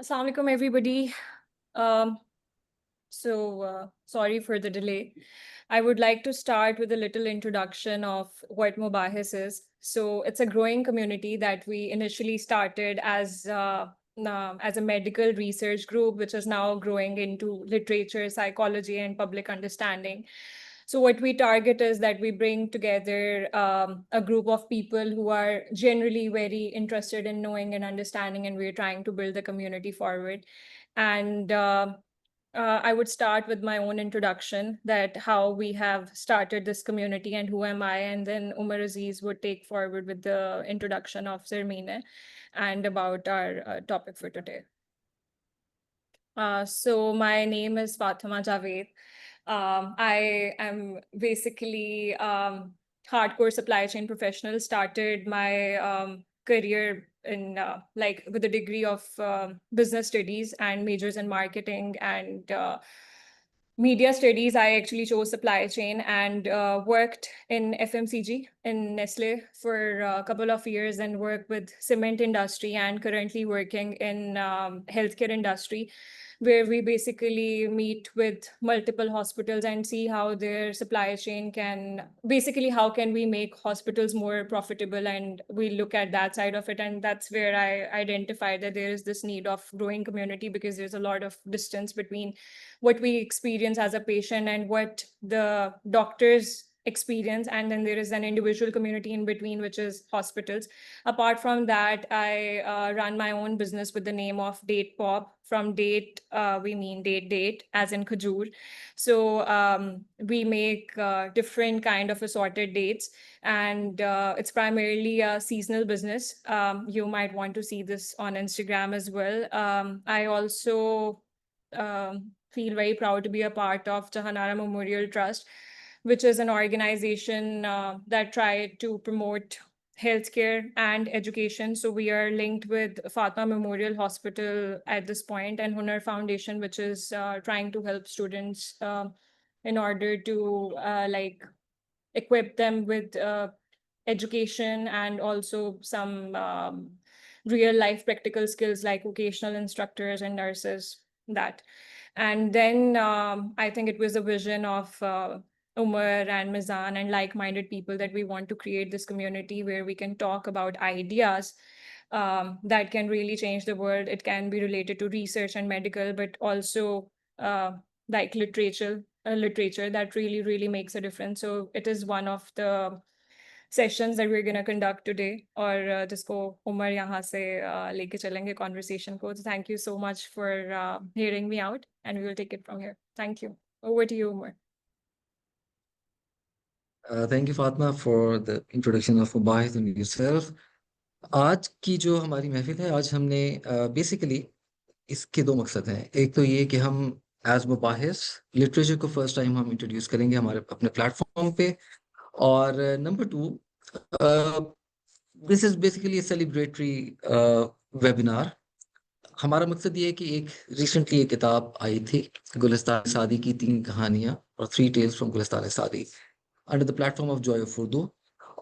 Assalamu alaikum, everybody. Um, Sorry for the delay. I would like to start with a little introduction of what Mubahis is. So, it's a growing community that we initially started as a medical research group, which is now growing into literature, psychology, and public understanding. So, what we target is that we bring together a group of people who are generally very interested in knowing and understanding, and we're trying to build the community forward. And I would start with my own introduction, that how we have started this community and who am I, and then Umar Aziz would take forward with the introduction of Zermine and about our topic for today. So my name is Fatima Javed. I am basically hardcore supply chain professional. Started my career in like with a degree of business studies and majors in marketing and media studies. I actually chose supply chain and worked in FMCG in Nestle for a couple of years and worked with cement industry and currently working in healthcare industry, where we basically meet with multiple hospitals and see how their supply chain can basically how can we make hospitals more profitable, and we look at that side of it. And that's where I identified that there is this need of growing community, because there's a lot of distance between what we experience as a patient and what the doctors experience, and then there is an individual community in between, which is hospitals. Apart from that, I run my own business with the name of Date Pop. From date, we mean date as in khajur. So we make different kind of assorted dates, and it's primarily a seasonal business. You might want to see this on Instagram as well. I also feel very proud to be a part of Jahanara Memorial Trust, which is an organization that try to promote healthcare and education. So we are linked with Fatma Memorial Hospital at this point, and Hunar Foundation, which is trying to help students in order to like equip them with education and also some real life practical skills like vocational instructors and nurses. That. And then I think it was a vision of Umar and Mizan and like-minded people that we want to create this community where we can talk about ideas that can really change the world. It can be related to research and medical, but also like literature that really, really makes a difference. So it is one of the sessions that we're going to conduct today, और जिसको उमर यहाँ से लेके चलेंगे conversation को. So thank you so much for hearing me out, and we will take it from here. Thank you. Over to you, Umar. Thank you, Fatma, for the introduction of Mubahis and yourself. आज की जो हमारी महफिल है, आज हमने basically इसके दो मकसद हैं। एक तो ये कि हम एज मुबाहिस लिटरेचर को फर्स्ट टाइम हम इंट्रोड्यूस करेंगे हमारे अपने प्लेटफॉर्म पे, और number two, this is basically A celebratory webinar. हमारा मकसद ये है कि एक रिसेंटली एक किताब आई थी, गुलिस्तान सादी की 3 कहानियां और 3 टेल्स फ्रॉम गुलिस्तान सादी, under the platform of Joy of Urdu,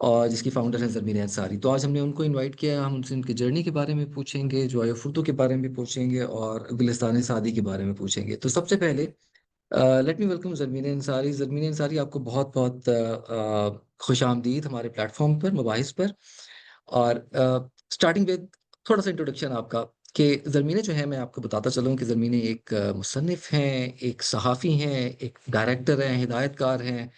और जिसकी फाउंडर है ज़रमीन अंसारी। तो आज हमने उनको इनवाइट किया, हम उनसे उनकी जर्नी के बारे में पूछेंगे, जॉय ऑफ उर्दू के बारे में पूछेंगे और गुलिस्तान सादी के बारे में पूछेंगे। तो सबसे पहले let me welcome Zarmeen Ansari. Zarmeen Ansari, आपको बहुत बहुत खुश आमदीद हमारे प्लेटफॉर्म पर, मुबाहिस पर। और स्टार्टिंग विद थोड़ा सा इंट्रोडक्शन आपका, कि ज़रमीन जो है, मैं आपको बताता चलूँ कि ज़रमीन एक मुसन्निफ़ हैं, एक सहाफ़ी हैं, एक डायरेक्टर हैं, हिदायतकार हैं।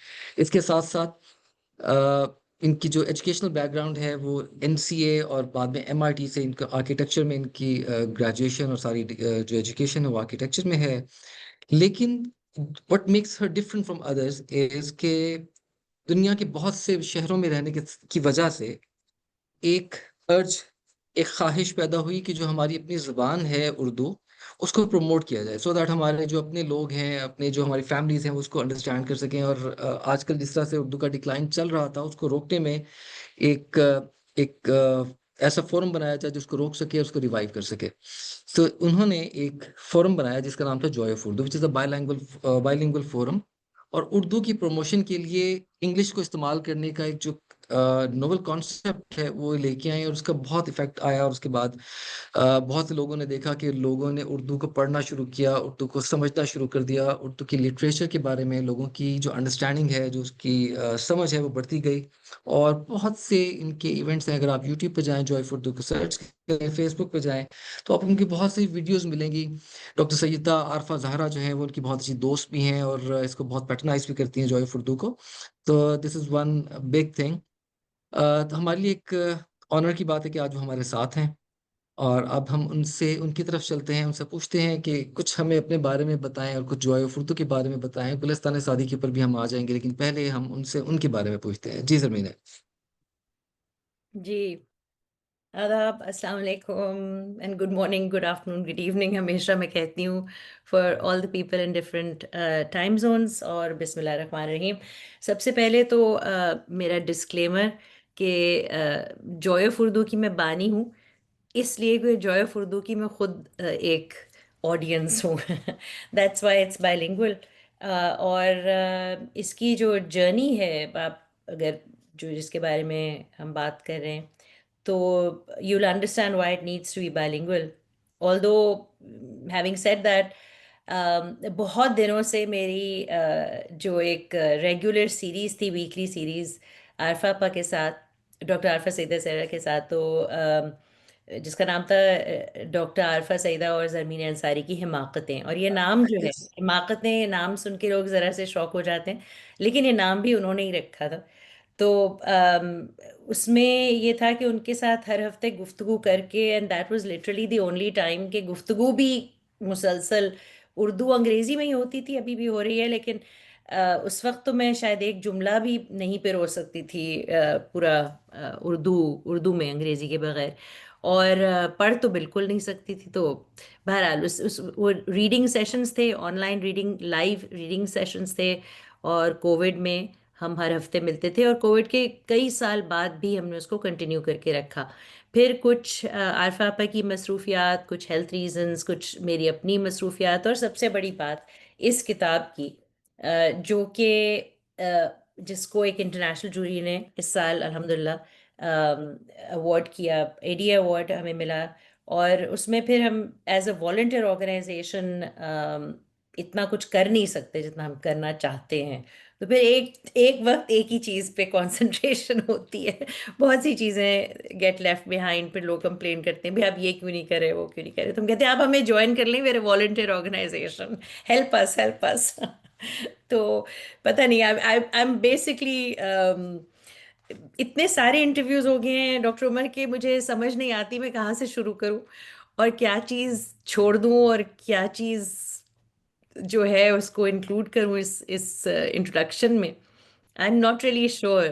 इसके साथ साथ इनकी जो एजुकेशनल बैकग्राउंड है वो एनसीए और बाद में एमआईटी से, इनका आर्किटेक्चर में इनकी ग्रेजुएशन और सारी जो एजुकेशन है वो आर्किटेक्चर में है। लेकिन what makes her different from others is के दुनिया के बहुत से शहरों में रहने की वजह से एक अर्ज, एक ख्वाहिश पैदा हुई कि जो हमारी अपनी ज़ुबान है उर्दू, उसको प्रमोट किया जाए, सो दैट हमारे जो अपने लोग हैं, अपने जो हमारी फैमिलीज़ हैं, वो उसको अंडरस्टैंड कर सकें। और आजकल जिस तरह से उर्दू का डिक्लाइन चल रहा था, उसको रोकने में एक ऐसा फोरम बनाया जाए जिसको रोक सके, उसको रिवाइव कर सके। तो उन्होंने एक फोरम बनाया जिसका नाम था Joy of Urdu, which is a bilingual forum. और उर्दू की प्रमोशन के लिए इंग्लिश को इस्तेमाल करने का एक जो नोवेल कॉन्सेप्ट है वो लेके आए और उसका बहुत इफेक्ट आया। और उसके बाद बहुत से लोगों ने देखा कि लोगों ने उर्दू को पढ़ना शुरू किया, उर्दू को समझना शुरू कर दिया, उर्दू की लिटरेचर के बारे में लोगों की जो अंडरस्टैंडिंग है, जो उसकी समझ है, वो बढ़ती गई। और बहुत से इनके इवेंट्स हैं, अगर आप यूट्यूब पे जाएं, जॉय उर्दू को सर्च करें, फेसबुक पे जाएं, तो आपको उनकी बहुत सी वीडियोस मिलेंगी। डॉक्टर सैयदा आरफा जहरा जो है वो उनकी बहुत अच्छी दोस्त भी हैं और इसको बहुत पैटर्नाइज भी करती हैं जॉय उर्दू को। तो this is one big thing. तो हमारे लिए एक ऑनर की बात है कि आज वो हमारे साथ हैं। और अब हम उनसे उनकी तरफ चलते हैं, उनसे पूछते हैं कि कुछ हमें अपने बारे में बताएं और कुछ जॉय ऑफ उर्दू के बारे में बताएं। गुलिस्तान सादी के ऊपर भी हम आ जाएंगे, लेकिन पहले हम उनसे उनके बारे में पूछते हैं। जी ज़मीन है। जी, आदाब, अस्सलाम वालेकुम and good morning, good afternoon, good evening. हमेशा मैं कहती हूँ for all the people in different time zones. और बिस्मिल्लाह रहमान रहीम। सबसे पहले तो मेरा डिस्क्लेमर कि जॉय ऑफ उर्दू की मैं बानी हूँ, इसलिए कि जॉय ऑफ उर्दू की मैं खुद एक ऑडियंस हूँ। That's why it's bilingual. और इसकी जो जर्नी है, आप अगर जो जिसके बारे में हम बात कर रहे हैं, तो you'll understand why it needs to be bilingual. Although having said that, बहुत दिनों से मेरी जो एक रेगुलर सीरीज थी, वीकली सीरीज आरफा आपा के साथ, डॉक्टर आरफा सईदा सहरा के साथ, तो जिसका नाम था डॉक्टर आरफा सईदा और जरमीन अंसारी की हिमाकतें। और ये नाम जो है, Yes. हिमाकतें, नाम सुन के लोग ज़रा से शौक हो जाते हैं, लेकिन ये नाम भी उन्होंने ही रखा था। तो उसमें ये था कि उनके साथ हर हफ्ते गुफ्तगू करके, and that was literally the only time कि गुफ्तगू भी मुसलसल उर्दू अंग्रेजी में ही होती थी, अभी भी हो रही है, लेकिन उस वक्त तो मैं शायद एक जुमला भी नहीं पिरो सकती थी पूरा उर्दू उर्दू में अंग्रेजी के बगैर। और पढ़ तो बिल्कुल नहीं सकती थी। तो बहरहाल उस वो रीडिंग सेशंस थे, online reading, live reading sessions थे। और कोविड में हम हर हफ्ते मिलते थे, और कोविड के कई साल बाद भी हमने उसको कंटिन्यू करके रखा। फिर कुछ आरफा आपा की मसरूफियात, कुछ हेल्थ रीजंस, कुछ मेरी अपनी मसरूफियात, और सबसे बड़ी बात इस किताब की, जो कि जिसको एक इंटरनेशनल जूरी ने इस साल अल्हम्दुलिल्लाह अवार्ड किया, एडीए अवार्ड हमें मिला। और उसमें फिर हम एज अ वॉलंटियर ऑर्गेनाइजेशन इतना कुछ कर नहीं सकते जितना हम करना चाहते हैं। तो फिर एक एक वक्त एक ही चीज़ पे कंसंट्रेशन होती है, बहुत सी चीज़ें गेट लेफ्ट बिहाइंड। फिर लोग कंप्लेन करते हैं, भाई आप ये क्यों नहीं कर रहे, वो क्यों नहीं कर रहे। तो हम कहते हैं आप हमें ज्वाइन कर लें, मेरे volunteer organisation, help us, help us. तो पता नहीं, आई आई एम बेसिकली, इतने सारे इंटरव्यूज हो गए हैं डॉक्टर उमर के, मुझे समझ नहीं आती मैं कहाँ से शुरू करूँ और क्या चीज़ छोड़ दूँ और क्या चीज़ जो है उसको इंक्लूड करूँ इस इंट्रोडक्शन में। आई एम नॉट रियली श्योर।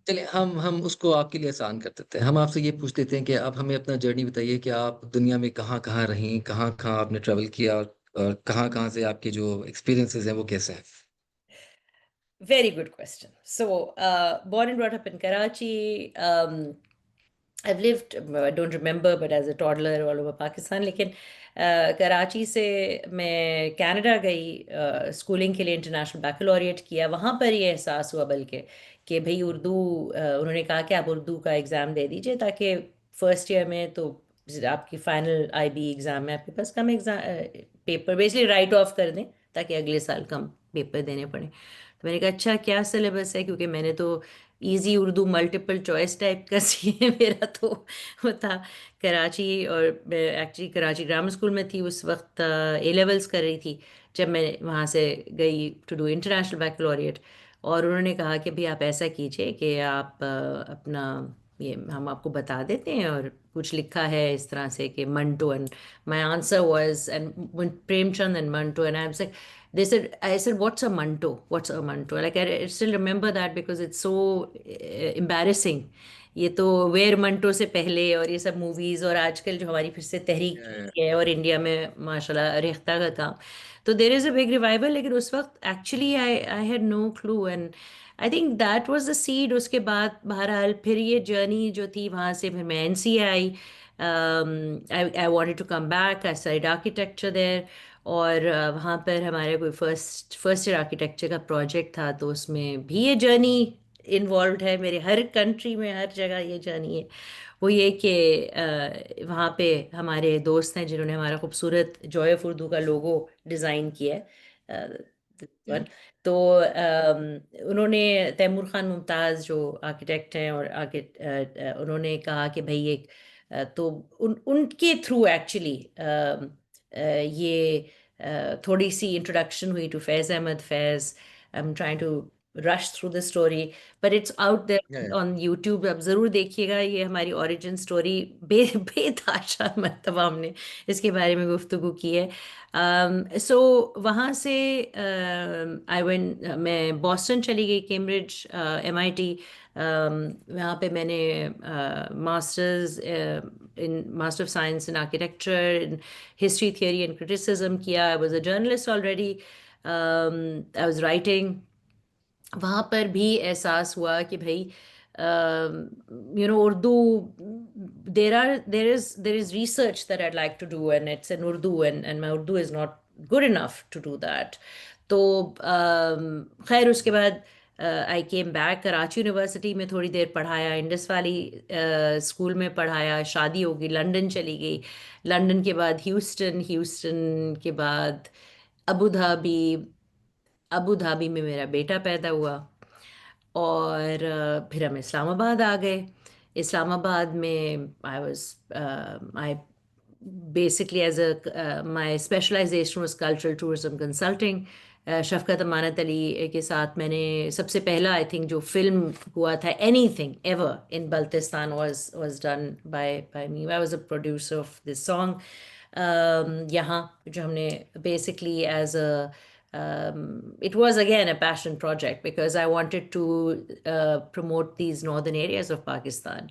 चलिए हम उसको आपके लिए आसान कर देते हैं। हम आपसे ये पूछ लेते हैं कि आप हमें अपना जर्नी बताइए कि आप दुनिया में कहाँ कहाँ रहीं, कहाँ कहाँ आपने ट्रैवल किया, और कहाँ कहाँ से आपके जो एक्सपीरियंसेस हैं वो कैसे हैं। Very good question. So, born and brought up in Karachi. I've lived, I don't remember, but as a toddler all over Pakistan. लेकिन कराची से मैं कनाडा गई स्कूलिंग के लिए, इंटरनेशनल बैकलॉरिएट किया। वहाँ पर ये एहसास हुआ बल्कि कि भाई उर्दू, उन्होंने कहा कि आप उर्दू का एग्ज़ाम दे दीजिए, ताकि फर्स्ट ईयर में तो आपकी फाइनल आईबी एग्ज़ाम में आपके पास कम exam paper basically write off कर दें, ताकि अगले साल कम पेपर देने पड़े। तो मैंने कहा अच्छा क्या सिलेबस है, क्योंकि मैंने तो easy Urdu multiple choice type का सीए मेरा तो वो था। कराची, और मैं एक्चुअली कराची ग्रामर स्कूल में थी उस वक्त, ए लेवल्स कर रही थी जब मैं वहाँ से गई टू डू इंटरनेशनल बैकलॉरिएट। और उन्होंने कहा कि भाई आप ऐसा कीजिए कि आप अपना ये हम आपको बता देते हैं, और कुछ लिखा है इस तरह से कि Manto, and my answer was and Premchand and Manto, and I was like, I said, what's a manto? What's a manto? Like, I still remember that because it's so embarrassing. ये तो वेयर मंटो से पहले और ये सब मूवीज, और आजकल जो हमारी फिर से तहरीक Yeah. है, और इंडिया में माशाल्लाह रेख्ता का काम, तो there is a big revival. लेकिन उस वक्त actually I had no clue, and I think that was the seed. उसके बाद बहरहाल फिर ये जर्नी जो थी, वहाँ से फिर मैं एनसीए आई। I wanted to come back, I studied architecture there. और वहाँ पर हमारे कोई फर्स्ट ईयर आर्किटेक्चर का प्रोजेक्ट था, तो उसमें भी ये जर्नी इन्वॉल्व है, मेरे हर कंट्री में हर जगह ये जानिए, वो ये कि वहाँ पे हमारे दोस्त हैं जिन्होंने हमारा खूबसूरत जॉय ऑफ उर्दू का लोगो डिज़ाइन किया है। this one। तो उन्होंने तैमूर खान मुमताज़ जो आर्किटेक्ट हैं और उन्होंने कहा कि भाई एक तो उनके थ्रू एक्चुअली ये थोड़ी सी इंट्रोडक्शन हुई to Faiz Ahmed Faiz. I am trying to rush through the story, but it's out there Yeah, on YouTube। अब ज़रूर देखिएगा, ये हमारी ओरिजिन स्टोरी बेताशा मरतबा हमने इसके बारे में गुफ्तगू की है। सो वहाँ से मैं बॉस्टन चली गई, कैम्ब्रिज, MIT। वहाँ पे मैंने master of science in architecture, in history theory and criticism किया। I was a journalist already, I was writing. वहाँ पर भी एहसास हुआ कि भाई Urdu, there is research that I'd like to do and it's in Urdu, and my Urdu is not good enough to do that। तो खैर उसके बाद आई केम बैक, कराची यूनिवर्सिटी में थोड़ी देर पढ़ाया, इंडस वाली स्कूल में पढ़ाया, शादी हो गई, लंदन चली गई, लंदन के बाद ह्यूस्टन, ह्यूस्टन के बाद अबू धाबी, अबू धाबी में मेरा बेटा पैदा हुआ, और फिर हम इस्लामाबाद आ गए। इस्लामाबाद में आई basically as my specialization was cultural tourism consulting। शफकत अमानत अली के साथ मैंने सबसे पहला, आई थिंक, जो फिल्म हुआ था anything ever in Baltistan was done by me। I was a producer of this song यहाँ, जो हमने basically as a it was again a passion project because I wanted to promote these northern areas of Pakistan।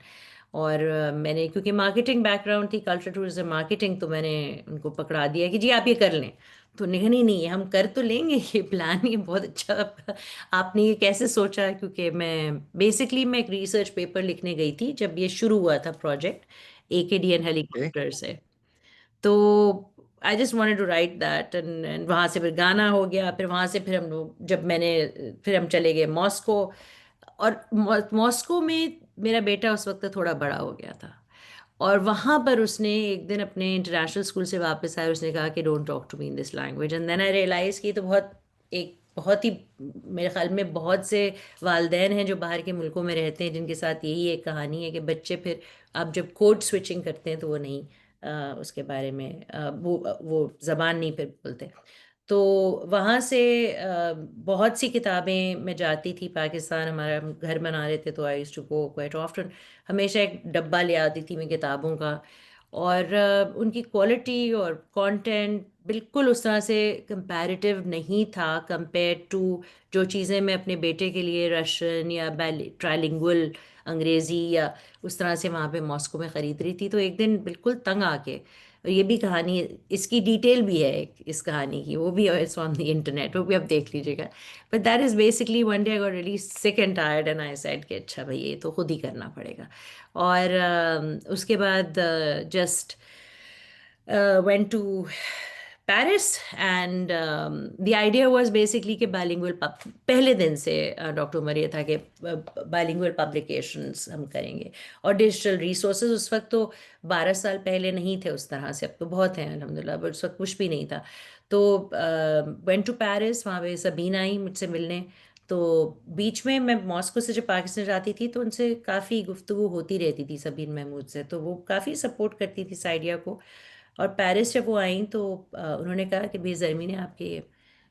और मैंने, क्योंकि marketing background थी, culture tourism marketing, तो मैंने उनको पकड़ा दिया कि जी आप ये कर लें। तो नहीं नहीं नहीं, हम कर तो लेंगे, ये प्लान ये बहुत अच्छा आपने ये कैसे सोचा? क्योंकि मैं एक रिसर्च पेपर लिखने गई थी जब ये शुरू हुआ था प्रोजेक्ट AKDN okay, हेलीकॉप्टर से। तो I just wanted to write that, and वहाँ से फिर गाना हो गया। फिर वहाँ से फिर हम लोग, फिर हम चले गए मॉस्को। और मॉस्को में मेरा बेटा उस वक्त थोड़ा बड़ा हो गया था, और वहाँ पर उसने एक दिन अपने इंटरनेशनल स्कूल से वापस आया, उसने कहा कि don't talk to me in this language. And then I realise कि ये तो बहुत ही, मेरे ख्याल में बहुत से वालदेन हैं जो बाहर के मुल्कों में रहते हैं जिनके साथ यही एक कहानी है कि बच्चे फिर, आप जब कोड स्विचिंग करते हैं तो वो नहीं, उसके बारे में वो ज़बान नहीं फिर बोलते। तो वहाँ से बहुत सी किताबें, मैं जाती थी पाकिस्तान, हमारा हम घर बना रहे थे तो I used to go quite often. हमेशा एक डब्बा ले आती थी मैं किताबों का, और उनकी क्वालिटी और कंटेंट बिल्कुल उस तरह से कंपैरेटिव नहीं था कंपेयर टू जो चीज़ें मैं अपने बेटे के लिए रशियन या ट्राइलिंगुअल अंग्रेज़ी या उस तरह से वहाँ पे मॉस्को में ख़रीद रही थी। तो एक दिन बिल्कुल तंग आके, और ये भी कहानी, इसकी डिटेल भी है इस कहानी की, वो भी इट्स ऑन द इंटरनेट, वो भी आप देख लीजिएगा। But that is basically one day I got really sick and tired and I said कि अच्छा भाई ये तो खुद ही करना पड़ेगा। और उसके बाद just went to Paris, and the idea was basically कि bilingual पहले दिन से डॉक्टर उमर ये था कि bilingual publications हम करेंगे, और डिजिटल रिसोर्सेज उस वक्त तो 12 साल पहले नहीं थे उस तरह से, अब तो बहुत हैं अल्हम्दुलिल्लाह, बट उस वक्त कुछ भी नहीं था। तो वेंट टू पेरिस, वहाँ पे सबीना आई मुझसे मिलने। तो बीच में मैं मॉस्को से जब पाकिस्तान जाती थी तो उनसे काफ़ी गुफ्तगू होती रहती थी, सबीन महमूद से, तो वो काफ़ी सपोर्ट करती थी इस आइडिया को। और पेरिस जब वो आई तो उन्होंने कहा कि भाई ज़रमीन, आपके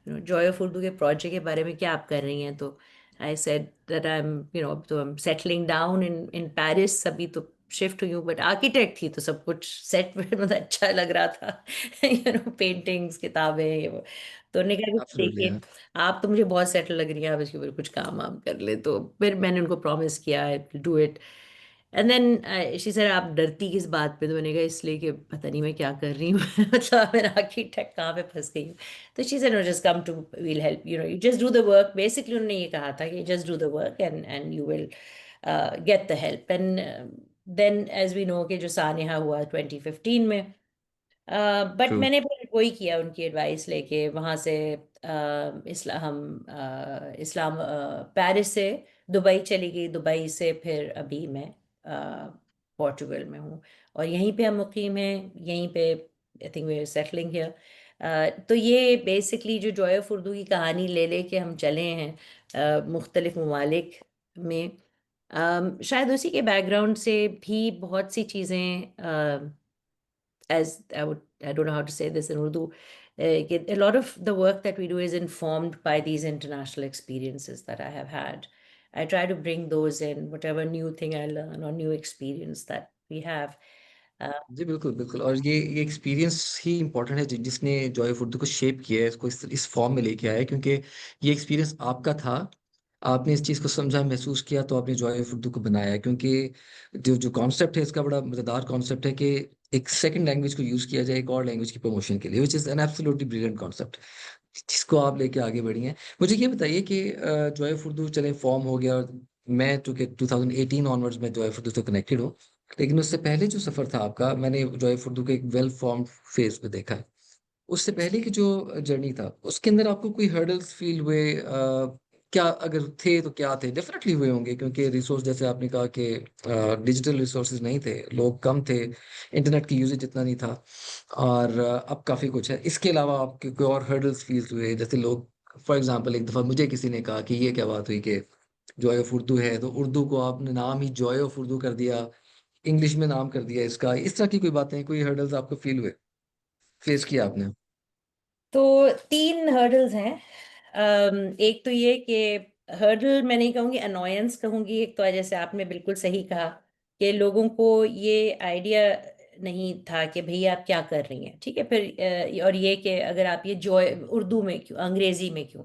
जॉय ऑफ उर्दू के प्रोजेक्ट के बारे में क्या आप कर रही हैं? तो I said that I am तो I am settling down in Paris, अभी तो शिफ्ट हुई हूँ, बट आर्किटेक्ट थी तो सब कुछ सेट मतलब अच्छा लग रहा था पेंटिंग्स, किताबें, ये वो। तो उन्होंने कहा कि absolutely, देखिए, yeah, आप तो मुझे बहुत सेटल लग रही हैं, आप इसके ऊपर कुछ काम आप कर ले। तो फिर मैंने उनको प्रॉमिस किया I do it. And then she said आप डरती किस बात पे? तो मैंने कहा इसलिए कि पता नहीं मैं क्या कर रही हूँ मतलब मैं आर्किटेक्ट कहाँ पे फंस गई हूँ। तो she said no, just come to, we'll help you just do the work. Basically उन्होंने ये कहा था कि just do the work and you will get the help. And then as we know कि जो सानिया हुआ 2015 में, बट true, मैंने फिर वही किया, उनकी एडवाइस लेके वहाँ से इस्लाम पेरिस से दुबई चली गई, दुबई से फिर अभी मैं पोर्चुगल में हूँ, और यहीं पे हम मुकीम हैं, यहीं पे I think we are settling here. तो ये बेसिकली जो जॉय ऑफ उर्दू की कहानी ले ले के हम चले हैं मुख्तलिफ ममालिक में। शायद उसी के बैकग्राउंड से भी बहुत सी चीज़ें, as I don't know how to say this in Urdu, a lot of the work that we do is informed by these international experiences that I have had. I try to bring those in, whatever new thing I learn or new experience that we have. जी बिल्कुल बिल्कुल, और ये experience ही important है जिसने Joy of Urdu को shape किया है, इसको इस फॉर्म में लेके आया है, क्योंकि ये एक्सपीरियंस आपका था। आपने इस चीज़ को समझा, महसूस किया, तो आपने जॉय ऑफ उर्दू को बनाया। क्योंकि जो जो कॉन्सेप्ट है इसका बड़ा मज़ेदार कॉन्सेप्ट है कि एक सेकंड लैंग्वेज को यूज़ किया जाए एक और लैंग्वेज की प्रमोशन के लिए, which is an absolutely brilliant concept, जिसको आप लेके आगे बढ़ी हैं। मुझे ये बताइए कि जॉय ऑफ उर्दू चले फॉर्म हो गया, और मैं चूंकि 2018 ऑनवर्ड्स में जॉय ऑफ उर्दू से कनेक्टेड हूँ, लेकिन उससे पहले जो सफ़र था आपका, मैंने जॉय ऑफ उर्दू के एक वेल फॉर्म फेज में देखा है। उससे पहले की जो जर्नी था उसके अंदर आपको कोई हर्डल्स फील हुए? क्या अगर थे तो क्या थे? डेफिनेटली हुए होंगे, क्योंकि रिसोर्स जैसे आपने कहा कि डिजिटल रिसोर्सेज नहीं थे, लोग कम थे, इंटरनेट की यूजेज इतना नहीं था, और अब काफ़ी कुछ है। इसके अलावा आपके कोई और हर्डल्स फील हुए? जैसे लोग, फॉर एग्जांपल, एक दफ़ा मुझे किसी ने कहा कि ये क्या बात हुई कि जॉय ऑफ उर्दू है तो उर्दू को आपने नाम ही जॉय ऑफ उर्दू कर दिया, इंग्लिश में नाम कर दिया इसका। इस तरह की कोई बातें, कोई हर्डल्स आपको फील हुए, फेस किया आपने? तो 3 हर्डल्स हैं। एक तो ये कि हर्डल मैं नहीं कहूँगी, अनोयंस कहूँगी। एक तो जैसे आपने बिल्कुल सही कहा कि लोगों को ये आइडिया नहीं था कि भैया आप क्या कर रही हैं, ठीक है। फिर और ये कि अगर आप ये जॉय उर्दू में क्यों, अंग्रेजी में क्यों,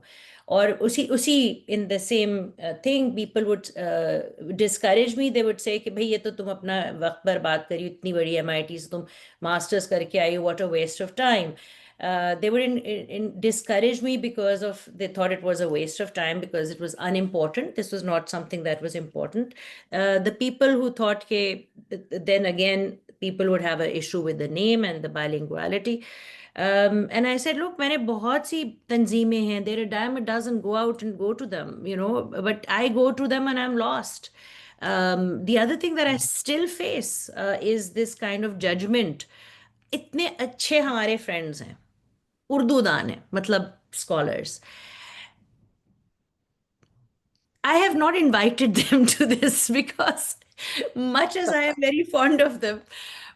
और उसी उसी in the same thing people would discourage me. They would say कि भाई ये तो तुम अपना वक्त बर्बाद करी हो, इतनी बड़ी एमआईटी से तुम मास्टर्स करके आई हो, what a waste of time. They would discourage me because of they thought it was a waste of time because it was unimportant. This was not something that was important. The people who thought then again people would have an issue with the name and the bilinguality. And I said, look, मैंने बहुत सी तंजीमें हैं, there a dime a dozen, go out and go to them, but I go to them and I'm lost. The other thing that I still face is this kind of judgment. इतने अच्छे हमारे friends हैं, उर्दू दान है, मतलब scholars, I have not invited them to this because much as I am very fond of them,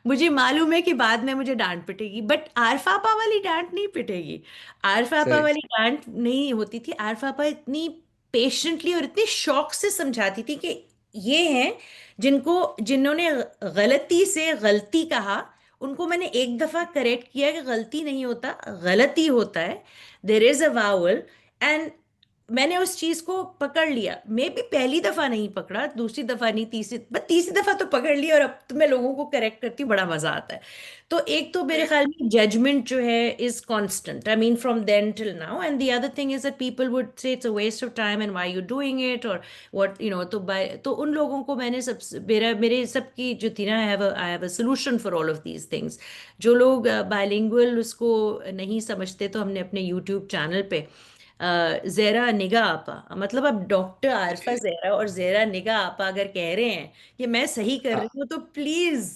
मुझे मालूम है कि बाद में मुझे डांट पिटेगी, बट आरफापा वाली डांट नहीं पिटेगी। आरफापा सही। वाली डांट नहीं होती थी। आरफापा इतनी पेशेंटली और इतनी शौक से समझाती थी कि ये हैं जिन्होंने गलती से गलती कहा, उनको मैंने एक दफा करेक्ट किया कि गलती नहीं होता, गलती होता है, देर इज अ वावल। एंड मैंने उस चीज को पकड़ लिया। मे भी पहली दफा नहीं पकड़ा, दूसरी दफा नहीं, तीसरी, बस तीसरी दफा तो पकड़ लिया, और अब तो मैं लोगों को करेक्ट करती हूँ, बड़ा मजा आता है। तो एक तो मेरे ख्याल में जजमेंट जो है is constant, I mean from then till now. And the other thing is that people would say it's a waste of time and why you doing it, और व्हाट तो बाय तो उन लोगों को मैंने सब मेरे सबकी जो थी ना, I have a solution for all of these things. जो लोग बायलिंगुअल उसको नहीं समझते, तो हमने अपने यूट्यूब चैनल पे जेरा निगा आपा, मतलब अब डॉक्टर आरफा जेरा और जेरा निगा आपा अगर कह रहे हैं कि मैं सही कर हाँ, रही हूँ, तो please,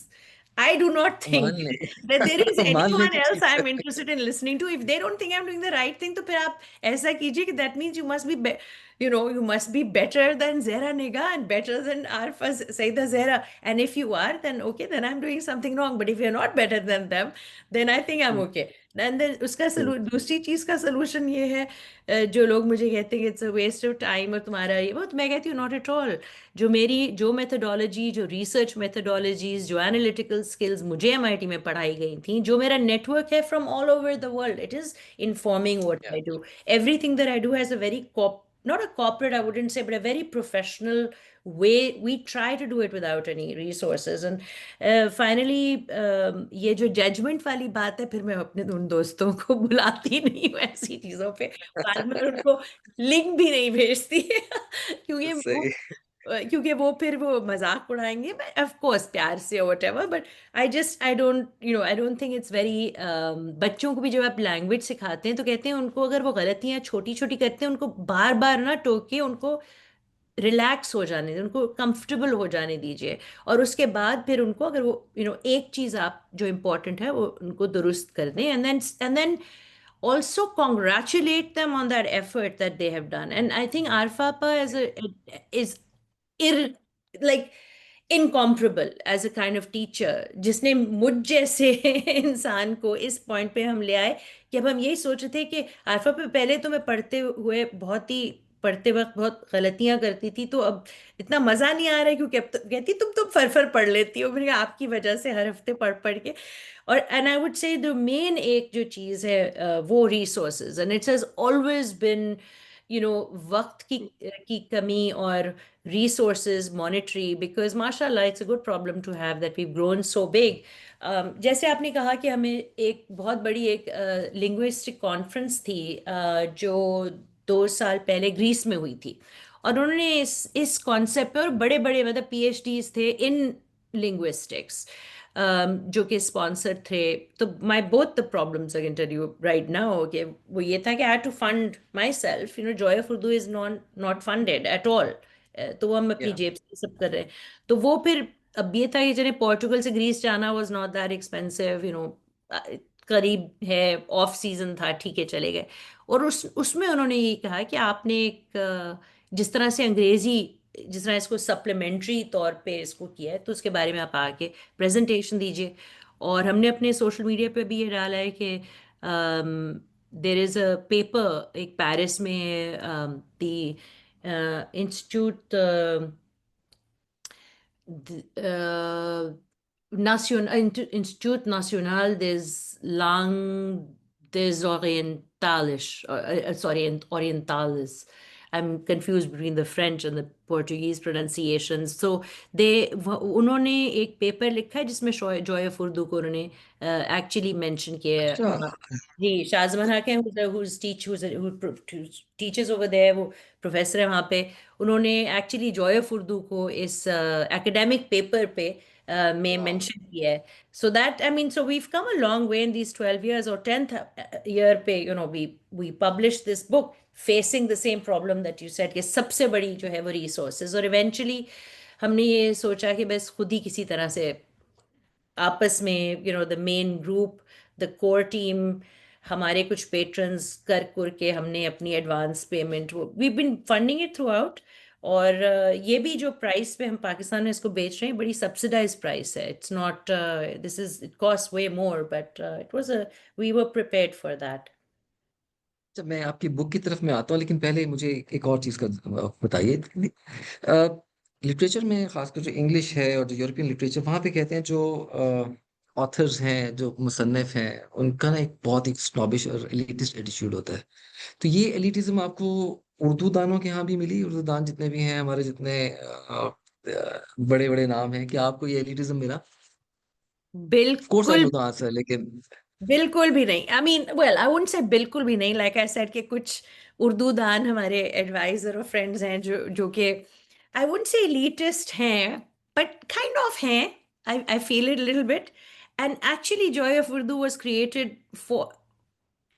I do not think मान ले। that there is मान ले anyone कि else ठीक है। I'm interested in listening to. If they don't think I'm doing the right thing, तो फिर आप ऐसा कीजिए कि that means you must be better than Zehra Niga and better than Arfa Saida Zehra. And if you are, then okay, then I'm doing something wrong. But if you're not better than them, then I think I'm okay. And then उसका दूसरी चीज का solution ये है, जो लोग मुझे कहते हैं कि it's a waste of time और तुम्हारा ये वो, तो मैं कहती हूँ नॉट एट ऑल। जो मेथोडोलॉजी, जो रिसर्च मेथोडोलॉजीज, जो एनालिटिकल स्किल्स मुझे एमआईटी में पढ़ाई गई थी, जो मेरा नेटवर्क है from all over the world, it is informing what Yeah. I do. Everything that I do has a very not a corporate, I wouldn't say, but a very professional way. We try to do it without any resources. And finally, ये जो judgement वाली बात है, फिर मैं अपने उन दोस्तों को बुलाती नहीं हूँ ऐसी चीजों पे, बाद में उनको लिंक भी नहीं भेजती सही। क्योंकि वो फिर वो मजाक उड़ाएंगे, बट ऑफ कोर्स प्यार से और whatever. But I don't think it's very. बच्चों को भी जब आप लैंग्वेज सिखाते हैं तो कहते हैं उनको, अगर वो गलतियां छोटी छोटी करते हैं, उनको बार बार ना टोके, उनको रिलैक्स हो जाने दीजिए, उनको कंफर्टेबल हो जाने दीजिए, और उसके बाद फिर उनको अगर वो एक चीज़ आप जो इम्पोर्टेंट है वो उनको दुरुस्त कर दें, and then also congratulate them on that effort that they have done. And I think Arfapa is ir like incomparable as a kind of teacher, जिसने मुझ जैसे इंसान को इस पॉइंट पे हम ले आए कि अब हम यही सोच रहे थे कि आरफा पे पहले तो मैं पढ़ते वक्त बहुत गलतियां करती थी, तो अब इतना मजा नहीं आ रहा है, क्योंकि अब तो कहती तुम तो फर पढ़ लेती हो। मैंने कहा आपकी वजह से हर हफ्ते पढ़ पढ़ के। और and I would say the main एक जो चीज़ है वो resources, and it has always been वक्त की कमी और resources monetary, because mashallah it's a good problem to have that we've grown so big. जैसे आपने कहा कि हमें एक बहुत बड़ी एक linguistic conference थी जो 2 साल पहले ग्रीस में हुई थी, और उन्होंने इस कॉन्सेप्ट पे, और बड़े बड़े मतलब PhDs थे इन लिंग्विस्टिक्स जो कि स्पॉन्सर थे। तो my both the problems I can tell you right now कि वो ये था कि I had to fund myself, joy of Urdu is not funded at all. तो वो हम अपनी या जेब से सब कर रहे हैं। तो वो फिर अब ये था कि जैसे पोर्टुगल से ग्रीस जाना वाज नॉट दैट एक्सपेंसिव, करीब है, ऑफ सीजन था, ठीक है चले गए। और उसमें उन्होंने ये कहा कि आपने एक जिस तरह से अंग्रेजी, जिस तरह इसको सप्लीमेंट्री तौर पे इसको किया है, तो उसके बारे में आप आके प्रेजेंटेशन दीजिए। और हमने अपने सोशल मीडिया पे भी ये डाला है कि देर इज़ अ पेपर एक पेरिस में, the institute Institut Nacional des Orientales, Orientales. I'm confused between the French and the Portuguese pronunciations. So उन्होंने एक पेपर लिखा है जिसमें जॉय ऑफ उर्दू को उन्होंने एक्चुअली मेंशन किया अच्छा है। जी, शाहजमान हाकिम who teaches over there, वो प्रोफेसर है वहाँ पे। उन्होंने एक्चुअली जॉय ऑफ उर्दू को इस एकेडमिक पेपर पे में वाह मेंशन किया है। So that, I mean, so we've come a long way in these 12 years, or 10th year पे, we published this book facing the same problem that you said, कि सबसे बड़ी जो है वो resources, और eventually हमने ये सोचा कि बस खुद ही किसी तरह से आपस में the main group, the core team, हमारे कुछ पेट्रन्स कर के हमने अपनी advance payment, we been funding it throughout. और ये भी जो प्राइस पे हम पाकिस्तान में इसको बेच रहे हैं, बड़ी सब्सिडाइज प्राइस है। It's not, this is, it cost way more, but it was we were prepared for that. जब मैं आपकी बुक की तरफ में आता हूँ, लेकिन पहले मुझे एक और चीज़ का बताइए। लिटरेचर में खासकर जो इंग्लिश है और जो यूरोपियन लिटरेचर, वहाँ पे कहते हैं जो ऑथर्स हैं, जो मुसन्निफ हैं, उनका ना एक बहुत ही स्नॉबिश और एलिटिस्ट एटीट्यूड होता है। तो ये एलिटिज्म आपको उर्दू दानों के यहाँ भी मिली? उर्दू दान जितने भी हैं हमारे, जितने बड़े बड़े नाम हैं, क्या आपको ये एलिटिज्म मिला? कोर्स आई बिल्कुल, नो द आंसर, लेकिन बिल्कुल भी नहीं। I mean, well, I wouldn't say बिल्कुल भी नहीं, लाइक आई सेड कि कुछ उर्दू दान हमारे एडवाइजर और फ्रेंड्स हैं जो कि आई वुडंट से एलीटिस्ट हैं, बट काइंड ऑफ हैं। I feel it little bit. And actually joy of Urdu was created for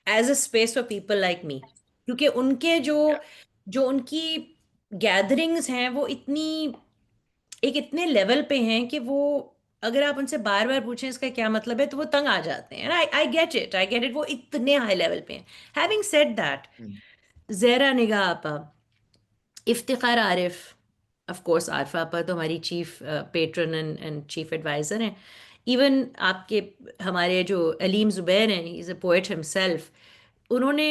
as a space for people like me, क्योंकि उनके जो जो उनकी गैदरिंग्स हैं वो इतने लेवल पे हैं कि वो, अगर आप उनसे बार बार पूछें इसका क्या मतलब है, तो वो तंग आ जाते हैं। आई गेट इट, वो इतने हाई लेवल पे हैं। Having said that, Zehra Nigah Apa, Iftikhar Arif, of course Arfa Apa तो हमारी chief patron and chief adviser हैं। इवन आपके हमारे जो अलीम ज़ुबैर हैं, he is a poet himself, उन्होंने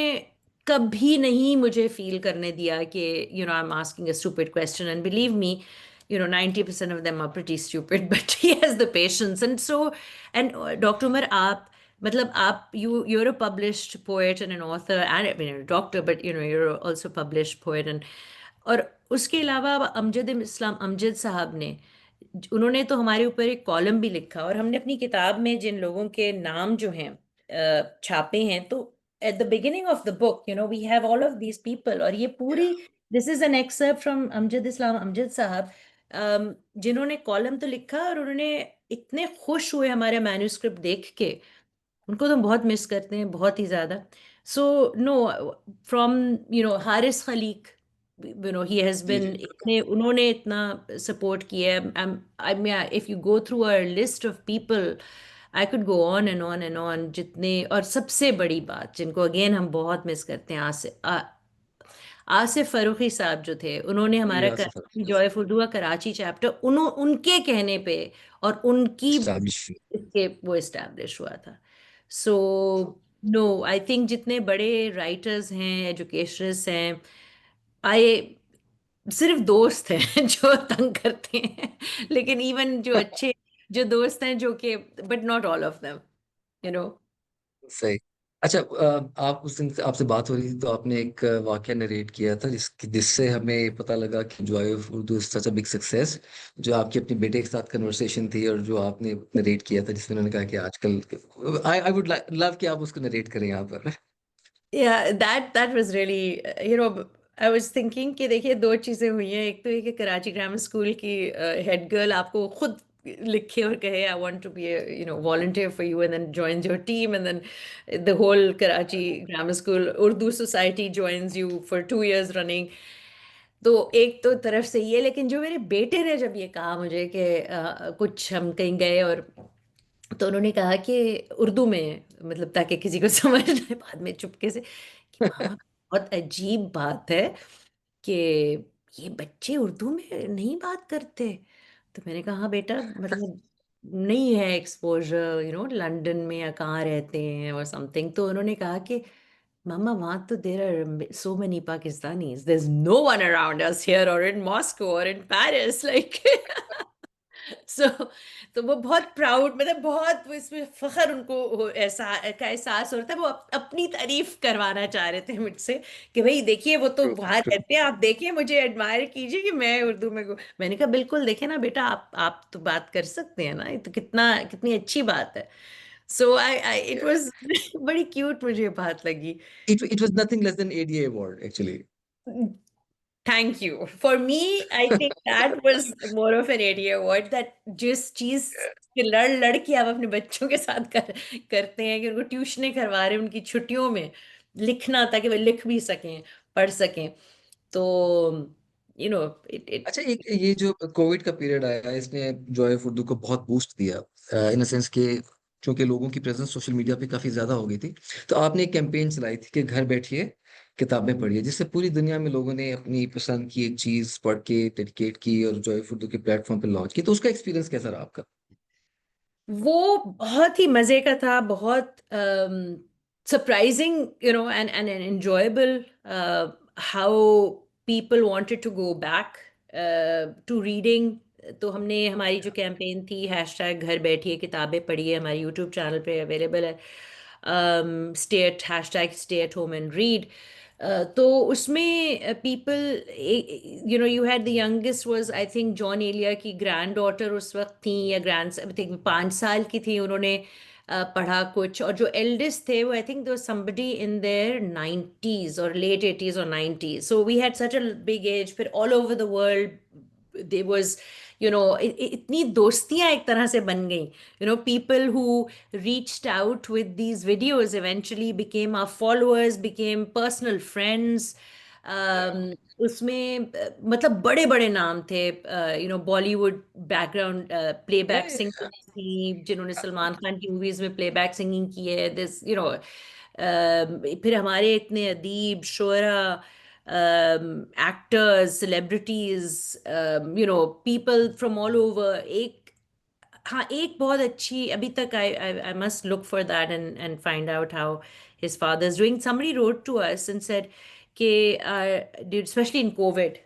कभी नहीं मुझे फील करने दिया कि I am asking a stupid question, and believe me, 90% of them are pretty stupid, but he has the patience. And so, and Dr. Umar, आप मतलब आप, you're a published poet and an author, and I mean you're a doctor, but you're also a published poet. And और उसके अलावा अमजद इस्लाम अमजद साहब ने, उन्होंने तो हमारे ऊपर एक कॉलम भी लिखा, और हमने अपनी किताब में जिन लोगों के नाम जो हैं छापे हैं, तो at the beginning of the book we have all of these people. और ये पूरी, this is an excerpt from Amjad Islam Amjad Sahab, जिन्होंने कॉलम तो लिखा, और उन्होंने इतने खुश हुए हमारे मैन्यूस्क्रिप्ट देख के। उनको तो हम बहुत मिस करते हैं, बहुत ही ज़्यादा। So no, from Haris Khaliq, he has जी been, जी उन्होंने इतना सपोर्ट किया है. I mean, if you go through a list of people, I could go on and on and on. जितने, और सबसे बड़ी बात जिनको अगेन हम बहुत मिस करते हैं, आसिफ फरूखी साहब जो थे, उन्होंने जी हमारा आसिफ कराची अली जॉय उर्दू का कराची चैप्टर उनके कहने पे और उनकी एस्टैब्लिश इसके वो इस्टेब्लिश हुआ था. सो नो, आई थिंक जितने बड़े राइटर्स हैं, एजुकेशनिस्ट हैं, आए सिर्फ दोस्त हैं जो तंग करते हैं. लेकिन इवन जो अच्छे जो दोस्त हैं, जो कि but not all of them, you know. सही। अच्छा, आप उस दिन आपसे बात हो रही थी तो आपने एक वाकया नरेट किया था जिससे हमें पता लगा कि Joy of Urdu is such a big success, जो आपकी अपने बेटे के साथ कन्वर्सेशन थी और जो आपने नरेट किया था जिसमें उन्होंने कहा कि आजकल आई वुड लव कि आप उसको नरेट करें यहाँ पर। Yeah, that was really, I was thinking कि देखिए दो चीज़ें हुई हैं. एक तो ये कि कराची ग्रामर स्कूल की हेड गर्ल आपको खुद लिखे और कहे, I want to be volunteer for you, and then joins your team, and then the whole Karachi Grammar School Urdu society joins you for 2 years running. तो एक तो तरफ से ये, लेकिन जो मेरे बेटे ने जब ये कहा मुझे कि कुछ हम कहीं गए, और तो उन्होंने कहा कि उर्दू में, मतलब ताकि किसी को समझ ना आए, बाद में चुपके से कि मामा बहुत अजीब बात है कि ये बच्चे उर्दू में नहीं बात करते. तो मैंने कहा हाँ बेटा, मतलब नहीं है एक्सपोजर, लंदन में या कहाँ रहते हैं और समथिंग. तो उन्होंने कहा कि मामा वहां तो there are so many Pakistanis, there is no one around us here और इन मॉस्को और इन पेरिस, लाइक. सो तो वो बहुत प्राउड, मतलब बहुत वो इसमें फख्र उनको ऐसा का एहसास होता है. वो अपनी तारीफ करवाना चाह रहे थे मुझसे कि भाई देखिए वो तो ट्रू वहां ट्रू। रहते हैं, आप देखिए, मुझे एडमायर कीजिए कि मैं उर्दू में मैंने कहा बिल्कुल, देखिए ना बेटा, आप तो बात कर सकते हैं ना, ये तो कितनी अच्छी बात है. सो आई इट वाज बड़ी क्यूट, मुझे ये बात लगी. It was nothing less than ADA award actually. Thank you. For me, I think that was more of an area word, that जिस चीज के लड़ लड़ के आप अपने बच्चों के साथ करते हैं, कि उनको ट्यूशनें करवा रहे हैं उनकी छुट्टियों में लिखना, ताकि वे लिख भी सकें, पढ़ सकें. तो यू नो इट इट अच्छा, एक ये जो कोविड का पीरियड आया इसने जॉय ऑफ उर्दू को बहुत बूस्ट दिया इन सेंस के, क्योंकि लोगों की प्रेजेंस सोशल मीडिया पे काफी ज्यादा हो गई थी। तो आपने एक कैंपेन चलाई थी कि घर बैठिए किताबें पढ़िए, जिससे पूरी दुनिया में लोगों ने अपनी पसंद की एक चीज पढ़ के डेडिकेट की और जॉय ऑफ उर्दू के प्लेटफॉर्म पे लॉन्च की। तो उसका एक्सपीरियंस कैसा रहा आपका? वो बहुत ही मजे का था, बहुत surprising, and enjoyable. How people wanted to go back to reading. तो हमने, हमारी जो कैंपेन थी, हैशटैग घर बैठिए किताबें पढ़िए, हमारे यूट्यूब चैनल पे अवेलेबल है. Hashtag stay at home and read. तो उसमें people, you had the youngest was, I think Jaun Elia की ग्रैंड डॉटर उस वक्त थी, या ग्रैंड, आई थिंक 5 साल की थी. उन्होंने पढ़ा कुछ, और जो एल्डेस्ट थे वो, आई थिंक, दो समबडी इन देयर 90s और लेट 80s और 90s. So we had such a big age. फिर all over the world they was, इतनी दोस्तियां एक तरह से बन गई. People who reached out with these videos eventually became our followers, became personal friends. उसमें मतलब बड़े बड़े नाम थे, Bollywood background Yeah, playback yeah, singer थी, जिन्होंने सलमान खान की मूवीज में प्लेबैक सिंगिंग की है. दिस फिर हमारे इतने अदीब, शुरा, actors, celebrities, people from all over. हाँ, एक बहुत अच्छी, अभी तक I must look for that and find out how his father is doing. Somebody wrote to us and said कि स्पेशली इन कोविड,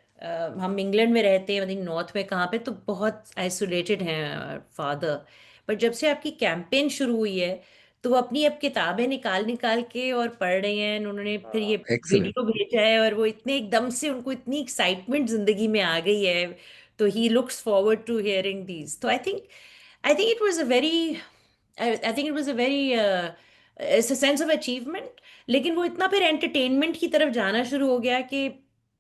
हम इंग्लैंड में रहते हैं, मतलब नॉर्थ में कहाँ पे, तो बहुत आइसोलेटेड हैं फादर. बट जब से आपकी कैंपेन शुरू हुई है, तो वो अपनी अब किताबें निकाल निकाल के और पढ़ रहे हैं. उन्होंने फिर ये excellent. वीडियो भेजा है, और वो इतने एकदम से उनको इतनी एक्साइटमेंट जिंदगी में आ गई है. तो he looks forward to hearing these. तो I think it was a very, I think it was a very, it's a sense of achievement. लेकिन वो इतना फिर एंटरटेनमेंट की तरफ जाना शुरू हो गया कि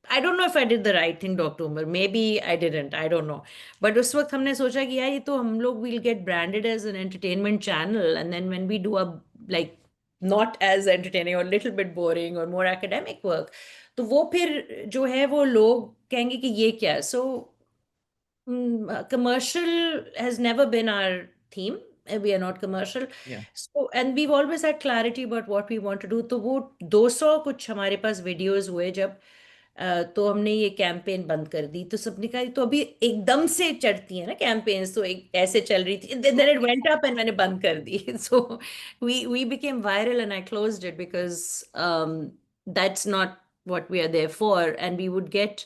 I don't know if I did the right thing, doctor Umar, maybe I didn't, I don't know. But उस वक्त हमने सोचा कि यार, ये तो हम लोग will get branded as an entertainment channel, and then when we do a, like, not as entertaining or little bit boring or more academic work, तो वो फिर जो है वो लोग कहेंगे कि ये क्या है. So commercial has never been our theme. We are not commercial. Yeah. So, and we've always had clarity about what we want to do. तो वो 200 कुछ हमारे पास वीडियोस हुए जब तो हमने ये कैंपेन बंद कर दी. तो सबने कहा तो अभी एकदम से चढ़ती है ना कैंपेन्स, तो एक ऐसे चल रही थी, then it went up and मैंने बंद कर दी. So we became viral and I closed it because that's not what we are there for, and we would get,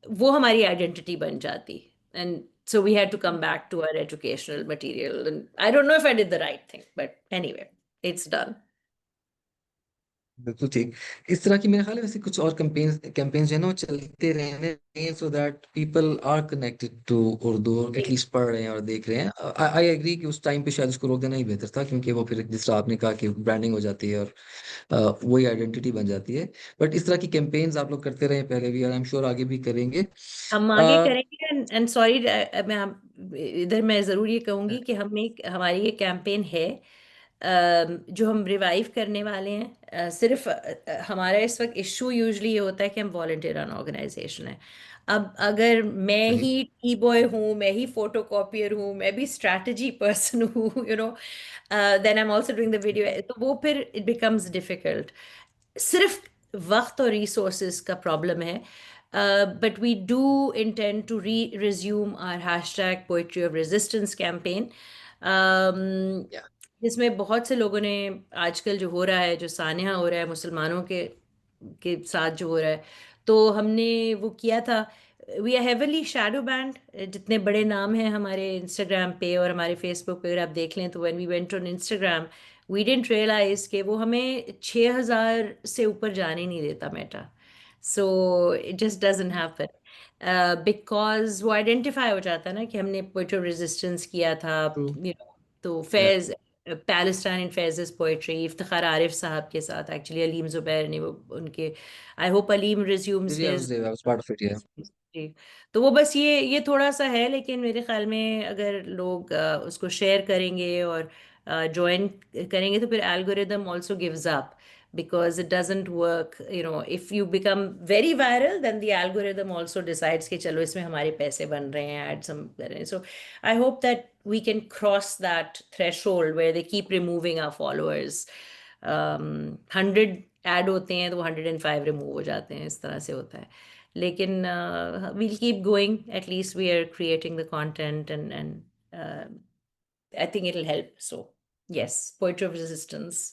वो हमारी आइडेंटिटी बन जाती. And so we had to come back to our educational material. And I don't know if I did the right thing, but anyway, it's done. बिल्कुल ठीक. इस तरह की मेरे ख्याल है वैसे कुछ और कैंपेन्स जो है ना वो चलते रहने चाहिए, so that people are connected to Urdu, और एटलीस्ट पढ़ रहे हैं और देख रहे हैं. आई एग्री कि उस टाइम पे शायद उसको रोक देना ही बेहतर था, क्योंकि वो फिर जिस तरह आपने कहा कि ब्रांडिंग हो जाती है और वही आइडेंटिटी बन जाती है. बट इस तरह की कैंपेन्स आप लोग करते रहे पहले भी, और आई एम श्योर आगे भी करेंगे. हम आगे करेंगे. एंड सॉरी, इधर मैं जरूर ये कहूंगी कि हमारी ये कैंपेन है जो हम रिवाइव करने वाले हैं. सिर्फ हमारा इस वक्त इशू यूजली ये होता है कि हम वॉलंटियर रन ऑर्गेनाइजेशन है. अब अगर मैं सही. ही टी बॉय हूँ, मैं ही फोटो कॉपियर हूँ, मैं भी स्ट्रैटेजी पर्सन हूँ, then I am also doing the video, तो वो फिर इट बिकम्स डिफिकल्ट. सिर्फ वक्त और रिसोर्सेज का प्रॉब्लम है. But we do intend to resume our hashtag poetry of resistance campaign, Yeah. जिसमें बहुत से लोगों ने आजकल जो हो रहा है, जो सानिया हो रहा है मुसलमानों के साथ जो हो रहा है, तो हमने वो किया था. We are heavily shadow banned. जितने बड़े नाम हैं हमारे इंस्टाग्राम पे और हमारे फेसबुक पे अगर आप देख लें, तो when we went on Instagram we didn't realize कि वो हमें 6,000 से ऊपर जाने नहीं देता Meta. So it just doesn't happen because वो आइडेंटिफाई हो जाता है ना कि हमने पोइट्री ऑफ रेजिस्टेंस किया था. True. तो Yeah. फैज पैलेस्टाइन इन फैज़ पोइट्री इफ्तिखार आरिफ साहब के साथ, एक्चुअली अलीम ज़ुबैर ने वो उनके, I hope Aleem resumes Yeah, I his. was there. I was part of it. Yeah. जी. तो वो बस ये थोड़ा सा है, लेकिन मेरे ख्याल में अगर लोग उसको शेयर करेंगे और ज्वाइन करेंगे, तो फिर algorithm also gives up because it doesn't work. If you become very viral, then the algorithm also decides कि चलो इसमें हमारे पैसे बन रहे हैं, add some कर रहे हैं. So I hope that we can cross that threshold where they keep removing our followers. 100 add होते हैं तो 105 रिमूव हो जाते हैं, इस तरह से होता है. लेकिन we'll keep going. At least we are creating the content, and I think it'll help. So yes, poetry of resistance.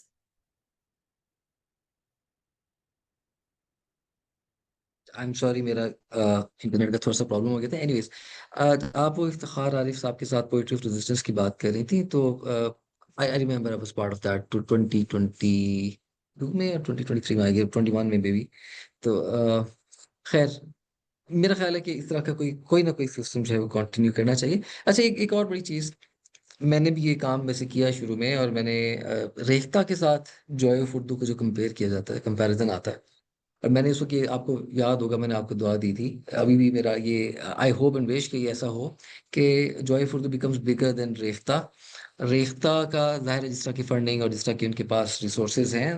I am sorry, मेरा इंटरनेट का थोड़ा सा प्रॉब्लम हो गया था. एनीवेज, आप वो इफ्तिखार आरिफ साहब के साथ पोइट्री ऑफ रेजिस्टेंस की बात कर रही थी, तो I remember I was part of that too 2022 में या 2023 में, आई गेस 21 में बेबी. तो खैर, मेरा ख्याल है कि इस तरह का कोई कोई ना कोई सिस्टम जो है वो कंटिन्यू करना चाहिए. अच्छा, एक और बड़ी चीज़, मैंने भी ये काम वैसे किया शुरू में, और मैंने रेख्ता के साथ जॉय ऑफ उर्दू को जो कंपेयर किया जाता है, कंपैरिजन आता है, और मैंने इसको, कि आपको याद होगा मैंने आपको दुआ दी थी, अभी भी मेरा ये आई होप एंड विश कि ये ऐसा हो कि Joy of Urdu becomes bigger than Rekhta. Rekhta का जाहिर है जिस तरह की फंडिंग और जिस तरह की उनके पास रिसोर्सेज हैं,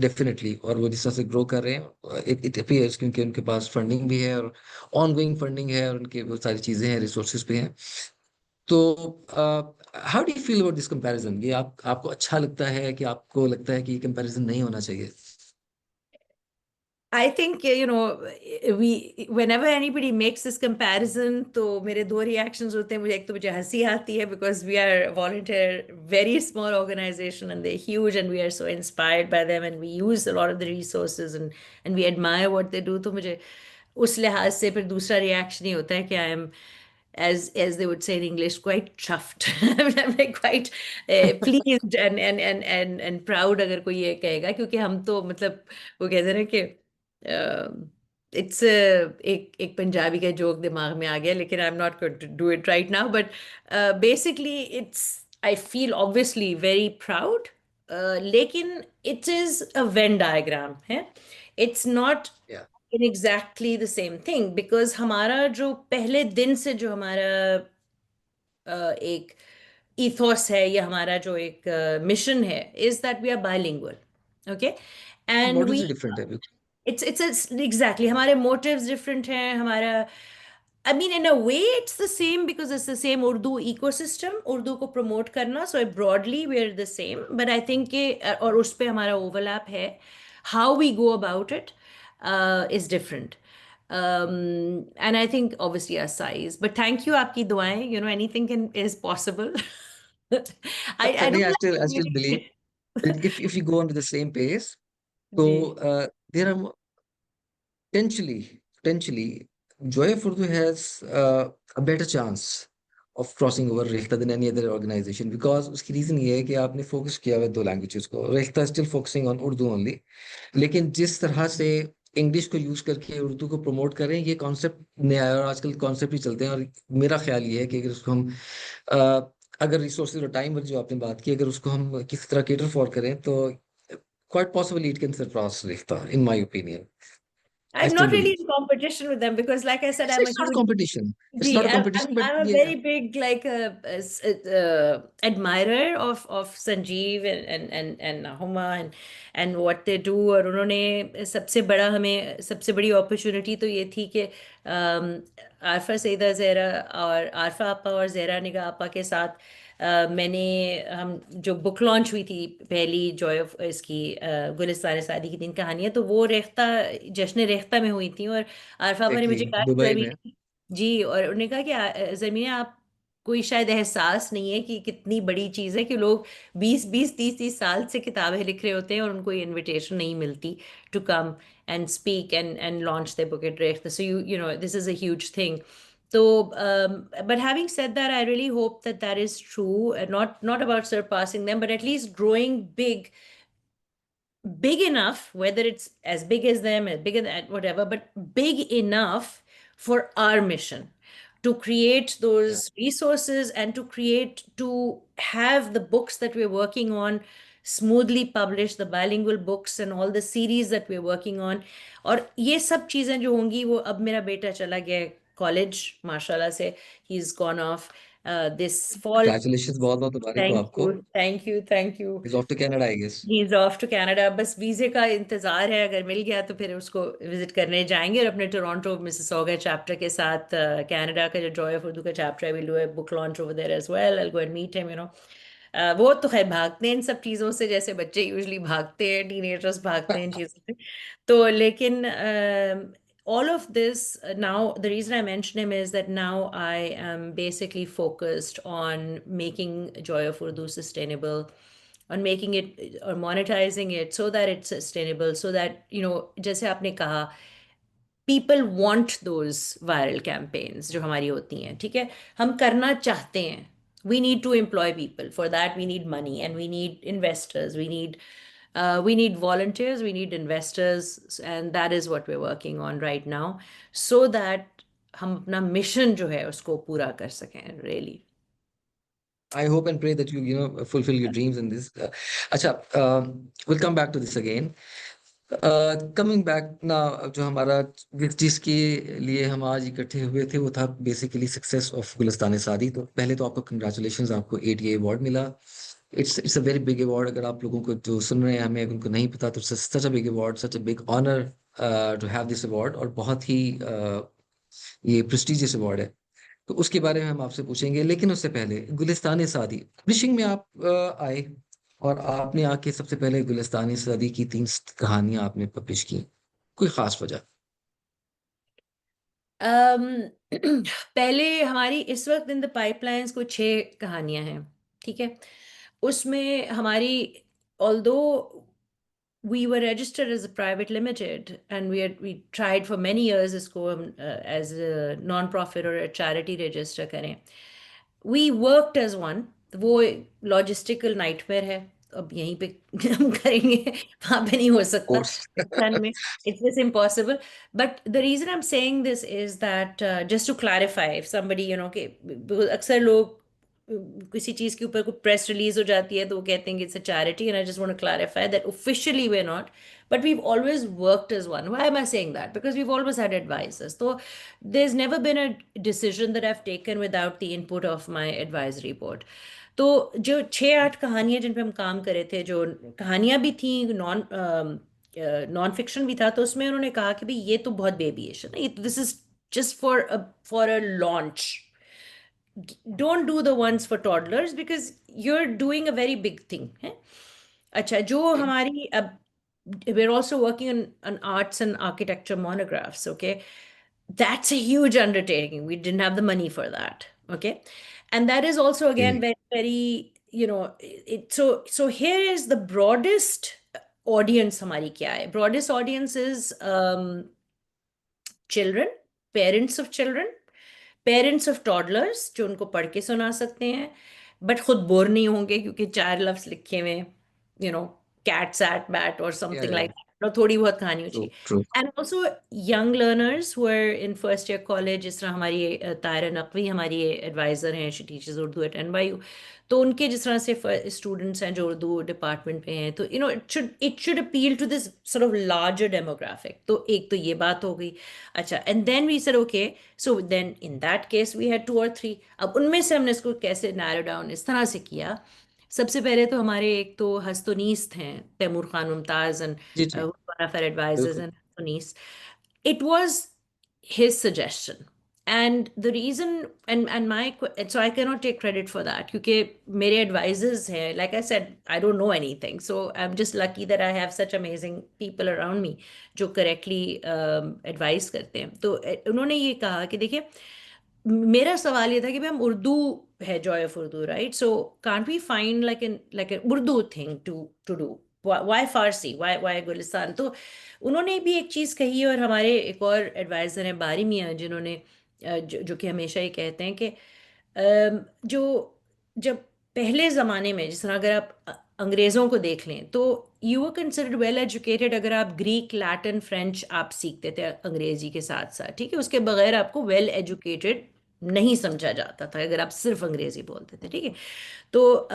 डेफिनेटली, और वो जिस तरह से ग्रो कर रहे हैं, इट अपीयर्स, क्योंकि उनके पास फंडिंग भी है और ऑनगोइंग फंडिंग है, और उनके बहुत सारी चीज़ें हैं, रिसोर्सेज भी हैं. तो how do you feel about this comparison? ये आपको अच्छा लगता है कि आपको लगता है कि ये कंपैरिजन नहीं होना चाहिए? I think, whenever anybody makes this comparison, तो मेरे दो reactions होते हैं. मुझे हंसी आती है because we are a volunteer, very small organization, and they're huge, and we are so inspired by them, and we use a lot of the resources, and we admire what they do. तो मुझे उस लिहाज से फिर दूसरा reaction ही होता है कि I am, as they would say in English, quite chuffed. I'm like quite pleased and proud अगर कोई ये कहेगा, क्योंकि हम तो मतलब वो कहते हैं ना कि इट्स एक पंजाबी का जोक दिमाग में आ गया, लेकिन I am not going to do it right now. But basically it's, I feel obviously very proud, लेकिन it is a Venn diagram है. It's not Yeah. In exactly the same thing, because हमारा जो पहले दिन से जो हमारा एक ethos है, ये हमारा जो एक मिशन है, is that we are bilingual. Okay, and model we से डिफरेंट है बिल्कुल। it's exactly हमारे motives different हैं, हमारा I mean in a way it's the same because it's the same Urdu ecosystem, Urdu को promote करना, so broadly we're the same, but I think कि और उस पे हमारा overlap है, how we go about it is different. And I think obviously our size, but thank you आपकी दुआएं, you know, anything is possible. I नहीं, don't I like still believe that if you go on to the same pace, so जी there are potentially Joy of Urdu has a better chance of crossing over Rekhta than any other organization because उसकी reason ये है कि आपने focus किया हुआ है दो लैंग्वेजेस को। Rekhta still focusing on Urdu only, लेकिन जिस तरह से इंग्लिश को यूज करके उर्दू को प्रमोट करें, ये कॉन्सेप्ट नया है और आजकल कॉन्सेप्ट ही चलते हैं। और मेरा ख्याल ये है कि अगर उसको हम अगर रिसोर्सेज और टाइम जो आपने बात की, अगर उसको हम किसी तरह केटर फॉर करें तो quite possibly it can Sarpass Rekhta in my opinion. I I'm still not really believe. in competition with them because, like I said, I'm a It's not a huge competition. It's Gee, not a competition, but I'm a yeah, very big like admirer of Sanjeev and Nahuma and what they do. और उन्होंने सबसे बड़ी opportunity तो ये थी कि आरफा सईदा ज़हरा और आरफा आपा और ज़हरा निगाह आपा के साथ हम जो बुक लॉन्च हुई थी पहली जॉय ऑफ इसकी गुलिस्तान सादी की 3 कहानियां, तो वो रेख्ता जश्न रेख्ता में हुई थी, और आरफा आपा ने exactly. मुझे कहा दुबई में जमीन जी, और उन्होंने कहा कि जमीन आप कोई शायद एहसास नहीं है कि कितनी बड़ी चीज़ है कि लोग 20-20 30-30 साल से किताबें लिख रहे होते हैं और उनको ये इनविटेशन नहीं मिलती to come and speak and launch their book at Recht. So you know this is a huge thing. So but having said that, I really hope that that is true, and not about surpassing them, but at least growing big enough, whether it's as big as them, as bigger than whatever, but big enough for our mission to create yeah. those resources and to have the books that we're working on smoothly published, the bilingual books and all the series that we're working on. और ये सब चीजें जो होंगी, वो अब मेरा बेटा चला गया कॉलेज माशाल्लाह से, he's gone off this fall. Congratulations, बहुत बहुत मुबारक हो आपको। Thank you. He's off to Canada, I guess. He is off to Canada, बस वीजे का इंतजार है, अगर मिल गया तो फिर उसको विजिट करने जाएंगे, और अपने टोरंटो मिसिसॉगा चैप्टर के साथ कनाडा का जो जॉय ऑफ उर्दू का चैप्टर है, will do a book launch over there as well, I will go and meet him, you know. वो तो खैर भागते हैं इन सब चीज़ों से, जैसे बच्चे यूजली भागते हैं, टीनेजर्स भागते हैं इन चीज़ों से। तो लेकिन all of this now, the reason I mention him is that now I am basically focused on making Joy of Urdu sustainable, on making it or monetizing it so that it's sustainable, so that, you know, जैसे आपने कहा, people want those viral campaigns जो हमारी होती हैं, ठीक है, हम करना चाहते हैं, we need to employ people. For that we need money and we need investors, we need volunteers, we need investors, and that is what we're working on right now, so that हम अपना mission जो है उसको पूरा कर सकें, really. I hope and pray that you know fulfill your dreams in this. अच्छा, we'll come back to this again. Coming back now, जो हमारा जिस चीज के लिए हम आज इकट्ठे हुए थे वो था बेसिकली सक्सेस ऑफ गुलिस्तान सादी। तो पहले तो आपको कंग्रेचुलेशंस, आपको ATA अवार्ड मिला। It's a very big award. अगर आप लोगों को जो सुन रहे हैं, हमें उनको नहीं पता, तो such a big award, such a big honour to have this award, और बहुत ही ये प्रेस्टिजियस अवार्ड है। तो उसके बारे में हम आपसे पूछेंगे, लेकिन उससे पहले गुलिस्तान सादी पब्लिशिंग में आप आए और आपने आके सबसे पहले गुलिस्तान सादी की 3 कहानियां आपने पब्लिश की। कोई खास वजह? पहले हमारी इस वक्त इन द पाइपलाइंस को 6 कहानियां हैं, ठीक है। उसमें हमारी, although we were registered as a private limited and we tried for many years इसको हम as a non-profit or a charity register करें, we worked as one, वो logistical nightmare है, अब यहीं पे हम करेंगे, वहां पे नहीं हो सकता कोर्स पाकिस्तान में, it's just impossible. But the reason I'm saying this is that just to clarify, if somebody, you know, कि अक्सर लोग किसी चीज के ऊपर कोई प्रेस रिलीज हो जाती है तो वो कहते हैं it's a charity, and I just want to clarify that officially we are not, but we've always worked as one. Why am I saying that? Because we've always had advisors. So there's never been a decision that I've taken without the input of my advisory board. तो जो 6-8 कहानियां जिन पे हम काम कर रहे थे, जो कहानियां भी थी, नॉन फिक्शन भी था, तो उसमें उन्होंने कहा कि भाई ये तो बहुत बेबीइश है ना, ये this is just for a launch, don't do the ones for toddlers because you are doing a very big thing है। अच्छा, जो हमारी अब we're also working on arts and architecture monographs, okay? That's a huge undertaking. We didn't have the money for that, okay? And that is also again very, very, you know, so here is the broadest audience हमारी क्या है? Broadest audience is children, parents of children, parents of toddlers जो उनको पढ़ के सुना सकते हैं बट खुद बोर नहीं होंगे क्योंकि 4 लफ्ज लिखे हुए, you know, cat sat bat और Yeah, something yeah. Like that, थोड़ी बहुत कहानी होती True. And also young learners who are in first year college, जिस तरह हमारी तायरा नकवी हमारी एडवाइजर हैं, she teaches Urdu at NYU, तो उनके जिस तरह से स्टूडेंट्स हैं जो उर्दू डिपार्टमेंट में हैं, तो you know it should appeal to this sort of larger demographic. तो एक तो ये बात हो गई। अच्छा, and then we said okay, so then in that case we had 2 or 3। अब उनमें से हमने इसको कैसे नैरो डाउन इस तरह से किया। सबसे पहले तो हमारे एक तो हस्तनीस हैं, तैमूर खान मुमताज एंड जी जी वन ऑफ आवर एडवाइजर्स बिल्कुल। एंड हस्तनीस, it was his suggestion and the reason, and my so I cannot take credit for that क्योंकि मेरे advisors हैं, like I said, I don't know anything, so I'm just lucky that I have such amazing people around me जो correctly advise करते हैं। तो उन्होंने ये कहा कि देखिए, मेरा सवाल ये था कि भाई हम उर्दू है, joy of Urdu, right? So can't we find like an Urdu thing to do, why Farsi, why Gulistan? तो उन्होंने भी एक चीज़ कही, और हमारे एक और एडवाइज़र हैं बारी मियाँ, जिन्होंने जो कि हमेशा ही कहते हैं कि जो जब पहले ज़माने में, जिस तरह अगर आप अंग्रेज़ों को देख लें, तो you were considered well educated अगर आप ग्रीक, लैटिन, फ्रेंच आप सीखते थे अंग्रेज़ी के साथ साथ, ठीक है? उसके बगैर आपको वेल एजुकेटेड नहीं समझा जाता था अगर आप सिर्फ अंग्रेज़ी बोलते थे, ठीक है? तो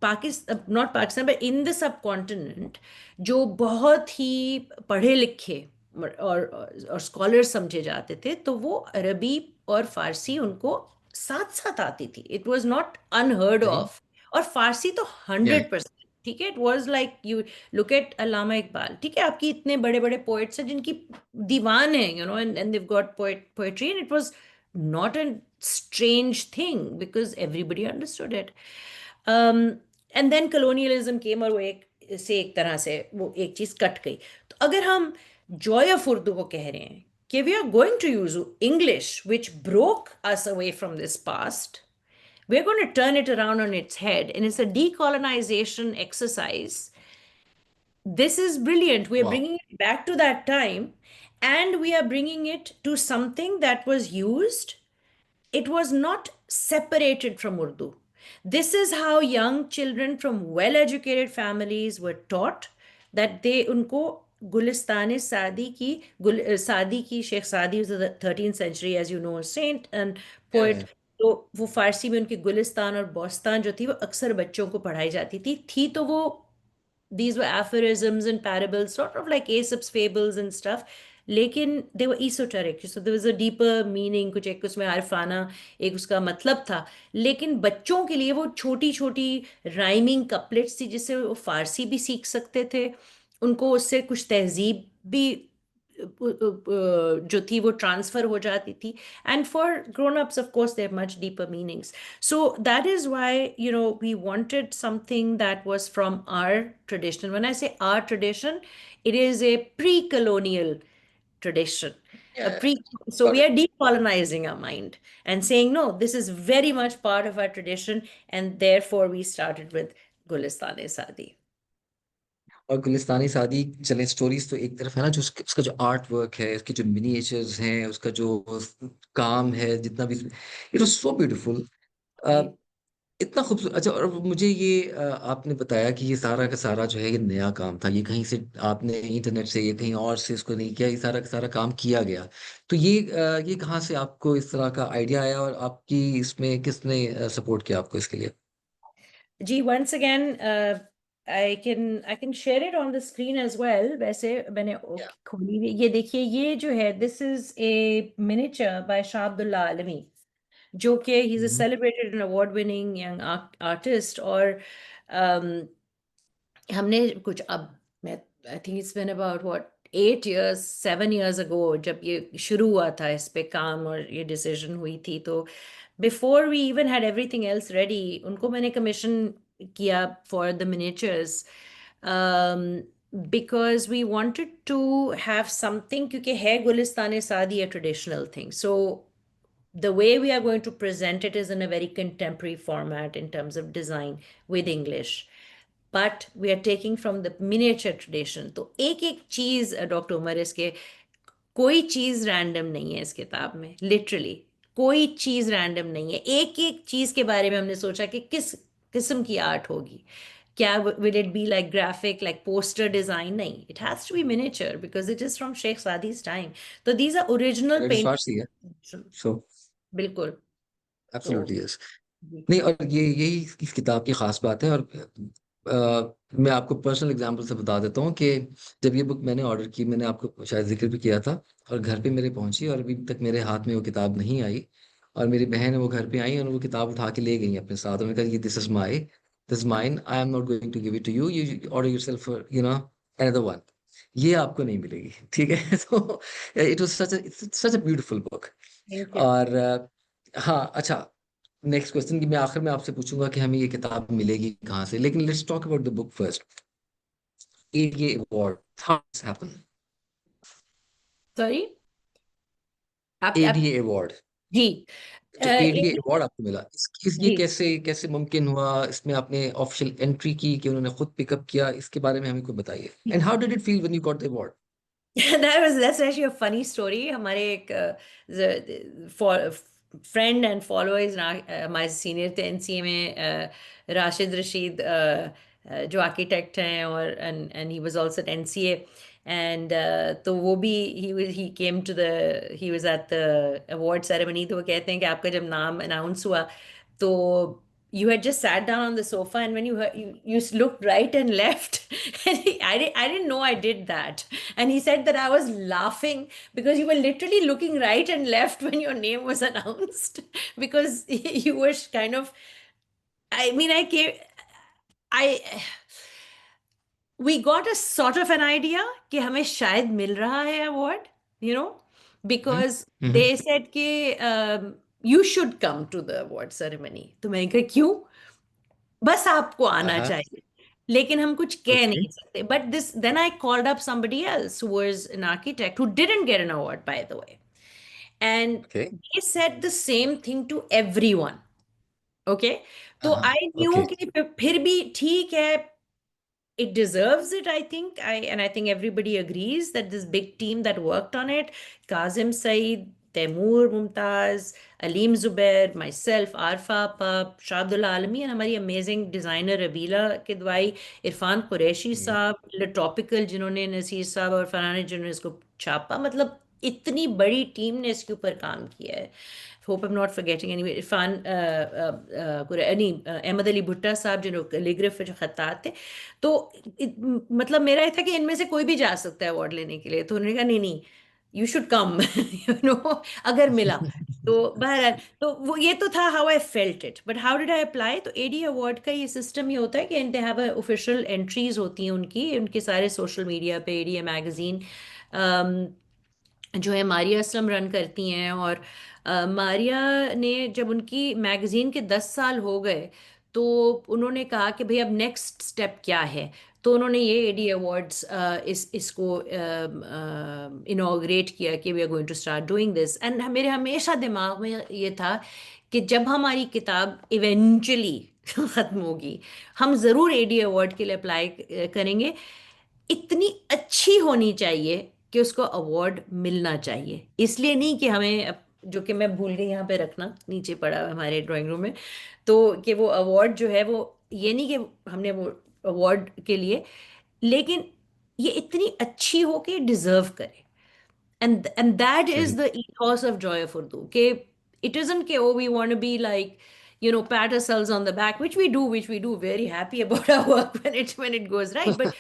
Pakistan, not Pakistan, but in the sub continent, जो बहुत ही पढ़े लिखे और स्कॉलर समझे जाते थे, तो वो अरबी और फारसी उनको साथ साथ आती थी। इट वाज नॉट अनहर्ड सही। ऑफ। और फारसी तो या 100%, ठीक है? It was like, you look at Allama Iqbal, ठीक है? आपकी इतने बड़े बड़े पोइट्स हैं जिनकी दीवान है, you know, and they got poetry, and it was not a strange thing because everybody understood it. And then colonialism came और वो एक तरह से वो एक चीज कट गई। तो अगर हम जॉय ऑफ उर्दू को कह रहे हैं कि we are going to use English which broke us away from this past, we're going to turn it around on its head, and it's a decolonization exercise. This is brilliant. We are वाह bringing it back to that time, and we are bringing it to something that was used. It was not separated from Urdu. This is how young children from well-educated families were taught that they unko Gulistan Saadi ki Sheikh Saadi was the 13th century, as you know, a saint and poet. तो वो फारसी में उनकी गुलिस्तान और बोस्तान जो थी वो अक्सर बच्चों को पढ़ाई जाती थी तो वो these were aphorisms and parables, sort of like Aesop's fables and stuff. लेकिन they were esoteric, so there was a deeper meaning, कुछ एक उसमें आरफाना एक उसका मतलब था। लेकिन बच्चों के लिए वो छोटी छोटी राइमिंग कपलेट्स थी जिससे वो फारसी भी सीख सकते थे, उनको उससे कुछ तहजीब भी जो थी वो ट्रांसफर हो जाती थी। And for grown ups of course there much deeper meanings. So that is why, you know, we wanted something that was from our tradition. When I say our tradition, it is a pre-colonial tradition. A या pre So we are decolonizing our mind and saying, no, this is very much part of our tradition, and therefore we started with Gulistan-e-Saadi. और गुलिस्तानी शादी, चले stories तो एक तरफ है ना, जो उसका जो आर्ट वर्क है, उसके जो मिनिएचर्स हैं, उसका जो काम है, जितना भी, इट वाज सो ब्यूटीफुल, जी इतना खूबसूरत। अच्छा, और मुझे ये आपने बताया कि ये सारा का सारा जो है ये नया काम था, ये कहीं से आपने इंटरनेट से, ये कहीं और से इसको नहीं किया, ये सारा का सारा काम किया गया। तो ये कहाँ से आपको इस तरह का आइडिया आया, और आपकी इसमें किसने सपोर्ट किया आपको इसके लिए? जी, once again, I can share it on the screen as well. वैसे मैंने या खोली हुई, ये देखिए, ये जो है, this is a miniature by Shah Abdullah आलमी, जो कि he is a hmm, celebrated and award winning young artist. और um, हमने कुछ अब मैं I think it's been about what 8 years 7 years अगो जब ये शुरू हुआ था इस पे काम और ये डिसीजन हुई थी, तो before we even had everything else ready उनको मैंने कमीशन किया for the miniatures, because we wanted to have something, क्योंकि है गुलिस्तान सादी a traditional thing. So the way we are going to present it is in a very contemporary format in terms of design with English, but we are taking from the miniature tradition. तो एक एक चीज doctor Umar इसके, कोई चीज random नहीं है इस किताब में, लिटरली कोई चीज रैंडम नहीं है। एक एक चीज के बारे में हमने सोचा कि किस किस्म की आर्ट होगी, क्या will it be like graphic like poster design, नहीं, it has to be miniature because it is from Sheikh Saadi's time. तो these are original it is Farsi, yeah. Painting. So बिल्कुल। तो absolutely yes. जी। नहीं, और ये यही इस किताब की खास बात है। और मैं आपको पर्सनल एग्जांपल से बता देता हूँ कि जब ये बुक मैंने ऑर्डर की, मैंने आपको शायद जिक्र भी किया था, और घर पे मेरे पहुंची और अभी तक मेरे हाथ में वो किताब नहीं आई। और मेरी बहन है, वो घर पे आई और वो किताब उठा के ले गई अपने साथ, और मैंने कहा ये this mine, I am not going to give it to you, you order yourself you know another one. ये आपको नहीं मिलेगी, ठीक है। तो it was such a beautiful book. Thank you. और हाँ, अच्छा, नेक्स्ट क्वेश्चन की मैं आखिर में आपसे पूछूंगा कि हमें ये किताब मिलेगी कहाँ से, लेकिन let's talk about the book first. ये award, how this happen? Sorry, आप एडीए अवार्ड, जी। जो एडीए अवार्ड आपको मिला, ये जी। कैसे कैसे मुमकिन हुआ? इसमें आपने ऑफिशियल एंट्री की कि उन्होंने खुद पिकअप किया? इसके बारे में हमें कोई बताइए। And how did it feel when you got the award? that's actually a funny story. हमारे एक फ्रेंड एंड फॉलोअर्स हमारे सीनियर थे एनसीए में, राशिद रशीद, जो आर्किटेक्ट हैं, और and he was also at NCA. And तो वो भी he came to the he was at the award ceremony. तो वो कहते हैं कि आपका जब नाम अनाउंस हुआ तो you had just sat down on the sofa, and when you heard, you looked right and left. And I didn't know I did that. And he said that I was laughing because you were literally looking right and left when your name was announced, because you were kind of, I mean, I we got a sort of an idea कि हमें शायद मिल रहा है award, you know, because hmm, they said कि you should come to the award ceremony. तो मैंने कहा क्यों? बस आपको आना हाँ, चाहिए, लेकिन हम कुछ कह ओके, नहीं सकते। But this then I called up somebody else who was an architect who didn't get an award, by the way, and okay, they said the same thing to everyone. Okay, तो हाँ, I knew okay, कि फिर भी ठीक है, it deserves it. I think I think everybody agrees that this big team that worked on it, Kazim Saeed, Taimur Mumtaz, Aleem Zubair, myself, Arfa Appa, Shahidullah Alami, and हमारी amazing designer Rabila Kidwai, Irfan Qureshi साहब, लिटॉपिकल जिन्होंने, नसीर साहब और फरहान जिन्होंने इसको छापा, मतलब इतनी बड़ी टीम ने इसके ऊपर काम किया है। Hope I am not forgetting any, Irfan नहीं, अहमद अली भुट्टा साहब जो कैलीग्राफ जो खत्तात थे। तो मतलब मेरा ये था कि इनमें से कोई भी जा सकता है अवार्ड लेने के लिए। तो उन्होंने कहा नहीं नहीं, you should come, you know, अगर मिला तो। बहरहाल, तो वो ये तो था how I felt it, but how did I apply. तो एडी अवार्ड का ये सिस्टम ये होता है कि दे हैव ऑफिशियल एंट्रीज होती हैं उनकी, उनके सारे सोशल मीडिया पे। एडी मैगजीन जो है मारिया असलम रन करती हैं, और मारिया ने जब उनकी मैगजीन के 10 साल हो गए तो उन्होंने कहा कि भाई अब नेक्स्ट स्टेप क्या है। तो उन्होंने ये एडी अवार्ड्स इसको इनॉग्रेट किया कि we are going to start doing this. And मेरे हमेशा दिमाग में ये था कि जब हमारी किताब इवेंचुअली ख़त्म होगी, हम ज़रूर एडी अवार्ड के लिए अप्लाई करेंगे। इतनी अच्छी होनी चाहिए कि उसको अवार्ड मिलना चाहिए। इसलिए नहीं कि हमें जो कि मैं भूल गई यहाँ पे रखना, नीचे पड़ा है हमारे ड्राइंग रूम में, तो कि वो अवार्ड जो है वो ये नहीं कि हमने वो अवार्ड के लिए, लेकिन ये इतनी अच्छी हो कि डिजर्व करे। And that is सही, the ethos of Joy of Urdu. Okay, it isn't कि, oh, we want to be like, you know, pat ourselves on the back, which we do, very happy about our work when it goes right. But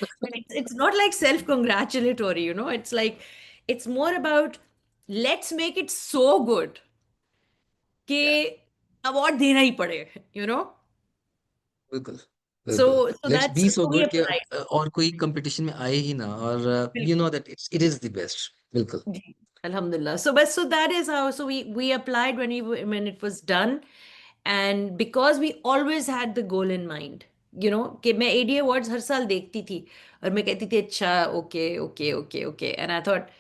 it's not like self-congratulatory, you know. It's like, it's more about let's make it so good कि yeah, award देना ही पड़े, you know. बिल्कुल So बिल्कुल so let's that's be so so we good कि applied. और कोई competition में आए ही ना, और यू बिल्कुल know that it is the best. बिल्कुल। जी, Alhamdulillah. So that is how. So we applied when it was done, and because we always had the goal in mind, you know, कि मैं ADA awards हर साल देखती थी और मैं कहती थी अच्छा okay okay okay okay, and I thought,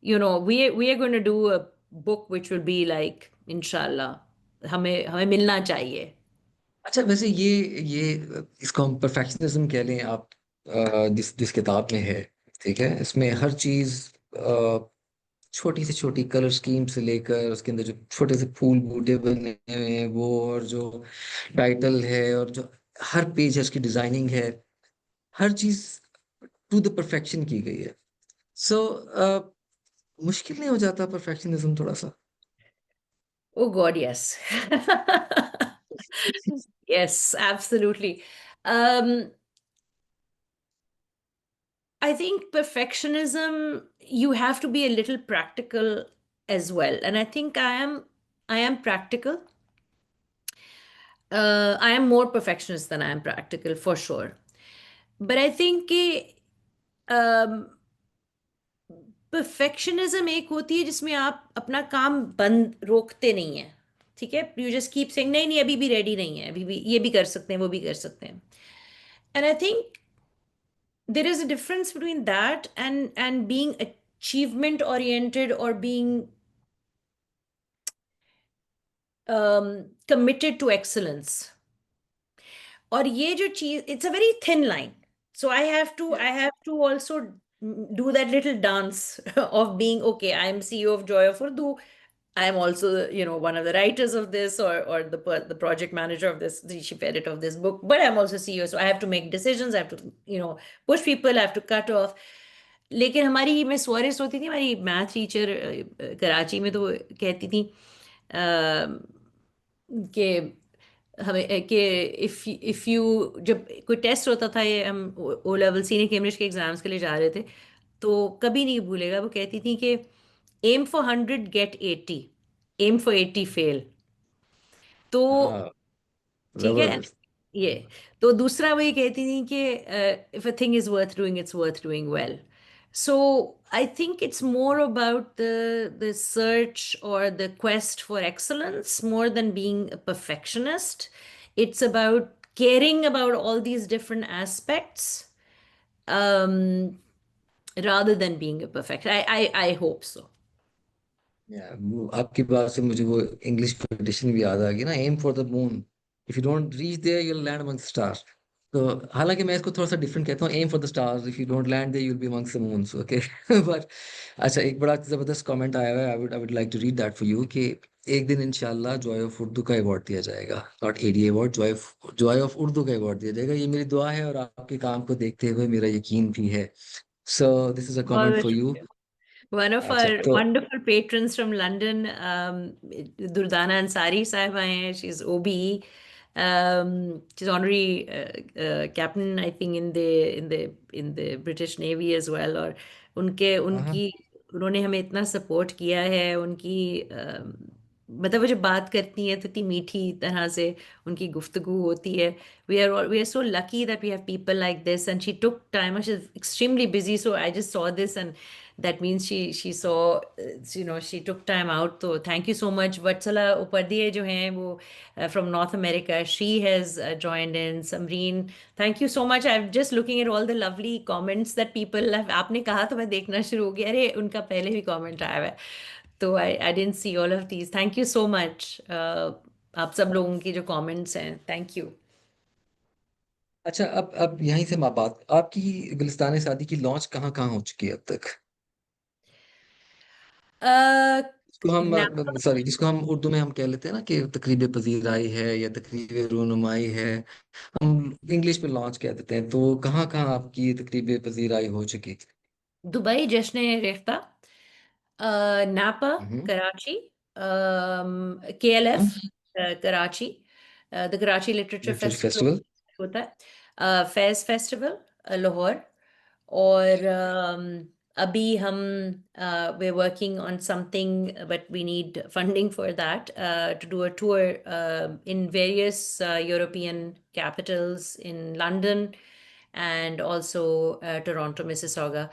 you know, we are going to do a book which will be like inshallah हमें हमें मिलना चाहिए. अच्छा, वैसे ये इसको हम परफेक्शनिज्म कह लें आप, जिस जिस किताब में है, ठीक है, इसमें हर चीज छोटी से छोटी कलर स्कीम से लेकर उसके अंदर जो छोटे से फूल बूटे बने हुए हैं वो, और जो टाइटल है, और जो हर पेज है उसकी डिजाइनिंग है, हर चीज टू द परफेक्शन की गई है। सो मुश्किल नहीं हो जाता परफेक्शनिज्म थोड़ा सा? Oh God, yes. Yes, absolutely. Um, I think perfectionism, you have to be a little practical as well. And I think I am practical. I am more perfectionist than I am practical for sure. But I think perfectionism एक होती है जिसमें आप अपना काम बंद रोकते नहीं है, ठीक है, यू जस्ट कीप सेइंग नहीं नहीं अभी भी रेडी नहीं है, अभी भी ये भी कर सकते हैं वो भी कर सकते हैं. And I think there is a difference between that and being achievement oriented or being committed to excellence. और ये जो चीज, it's a very thin line. So I have to also do that little dance of being okay. I am CEO of Joy of Urdu. I am also, you know, one of the writers of this, or the project manager of this, the chief editor of this book. But I'm also CEO, so I have to make decisions. I have to, you know, push people. I have to cut off. लेकिन हमारी, मैं सुआरिस होती थी हमारी math teacher Karachi में, तो वो कहती थी कि हमें कि इफ़ यू, जब कोई टेस्ट होता था, ये हम ओ लेवल सीनियर कैम्ब्रिज के एग्जाम्स के लिए जा रहे थे, तो कभी नहीं भूलेगा, वो कहती थी कि aim for 100 get 80, aim for 80 fail. तो हाँ, ठीक है जबरदस्त। ये. तो दूसरा वो ये कहती थी कि if a thing is worth doing it's worth doing well. So I think it's more about the search or the quest for excellence more than being a perfectionist. It's about caring about all these different aspects, um, rather than being a perfect. I hope so. आपकी बात से मुझे वो English tradition भी याद आ गई ना, aim for the moon, if you don't reach there you will land among stars. तो हालांकि मैं इसको थोड़ा सा डिफरेंट कहता हूँ, aim for the stars, if you don't land there you will be among the moons, okay. But अच्छा, एक बड़ा जबरदस्त कमेंट आया हुआ है, I would like to read that for you, कि एक दिन इंशाल्लाह जॉय ऑफ उर्दू का अवार्ड दिया जाएगा, not ADA award, Joy of Urdu का अवार्ड दिया जाएगा। ये मेरी दुआ है, और आपके काम को देखते हुए मेरा यकीन भी है। सो दिस इज अ बहुत कमेंट बहुत फॉर यू। शुक्रिया. One of अच्छा our तो wonderful patrons from London, Durdana Ansari साहिबा हैं. She's OBE. She's honorary captain, I think, in the British Navy as well. और हाँ उन्होंने हमें इतना सपोर्ट किया है. उनकी मतलब वो जब बात करती हैं तो इतनी मीठी तरह से उनकी गुफ्तगू होती है. We are so lucky that we have people like this, and she took time. She's extremely busy, so I just saw this, and that means she saw, you know, she took time out. So thank you so much. Vatsala Upadhyay जो हैं वो from North America, she has joined in. Samreen, thank you so much. I'm just looking at all the lovely comments that people have. आपने कहा तो मैं देखना शुरू हो गया, अरे उनका पहले भी comment आया हुआ है, तो I didn't see all of these. Thank you so much. आप सब लोगों की जो comments हैं, thank you. अच्छा, अब यहीं से माँ बात, आपकी गुलिस्तान शादी की लॉन्च कहाँ कहाँ हो चुकी है अब तक? Uh, इसको now, हम सॉरी, जिसको हम उर्दू में हम कह लेते हैं ना कि तकरीब पजीराई है या तकरीब रूनुमाई है, हम इंग्लिश में लॉन्च कह देते हैं। तो कहाँ कहाँ आपकी तकरीब पजीराई हो चुकी थी? दुबई जश्न रेख्ता, नापा हम्म। कराची, KLF हाँ, Karachi, the Karachi literature literary festival festival. होता है, फैज फेस्टिवल लाहौर, और अभी हम we're working on something, but we need funding for that, to do a tour in various European capitals, in London and also Toronto, Mississauga.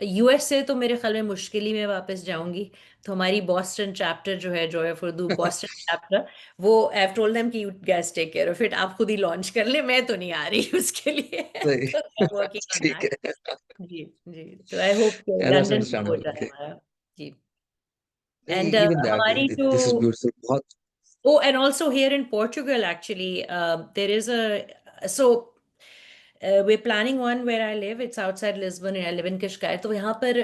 US से तो मेरे ख्याल में मुश्किल ही मैं वापस जाऊंगी, तो हमारी बॉस्टन चैप्टर जो है, joy of Urdu Boston chapter, वो आई हैव टोल्ड देम कि you guys take care of it, आप खुद ही लॉन्च कर ले, मैं तो नहीं आ रही उसके लिए। सही। तो वर्किंग ऑन ठीक दैट। है। जी जी, तो आई होप कि Yeah, that's लंदन में हो understandable. जाए Okay. हमारा। जी। नहीं, एंड even that, हमारी जो this is beautiful. बहुत Oh, and also here in Portugal, actually, there is so we're planning one where I live. It's outside Lisbon, and I live in Cascais. तो यहाँ पर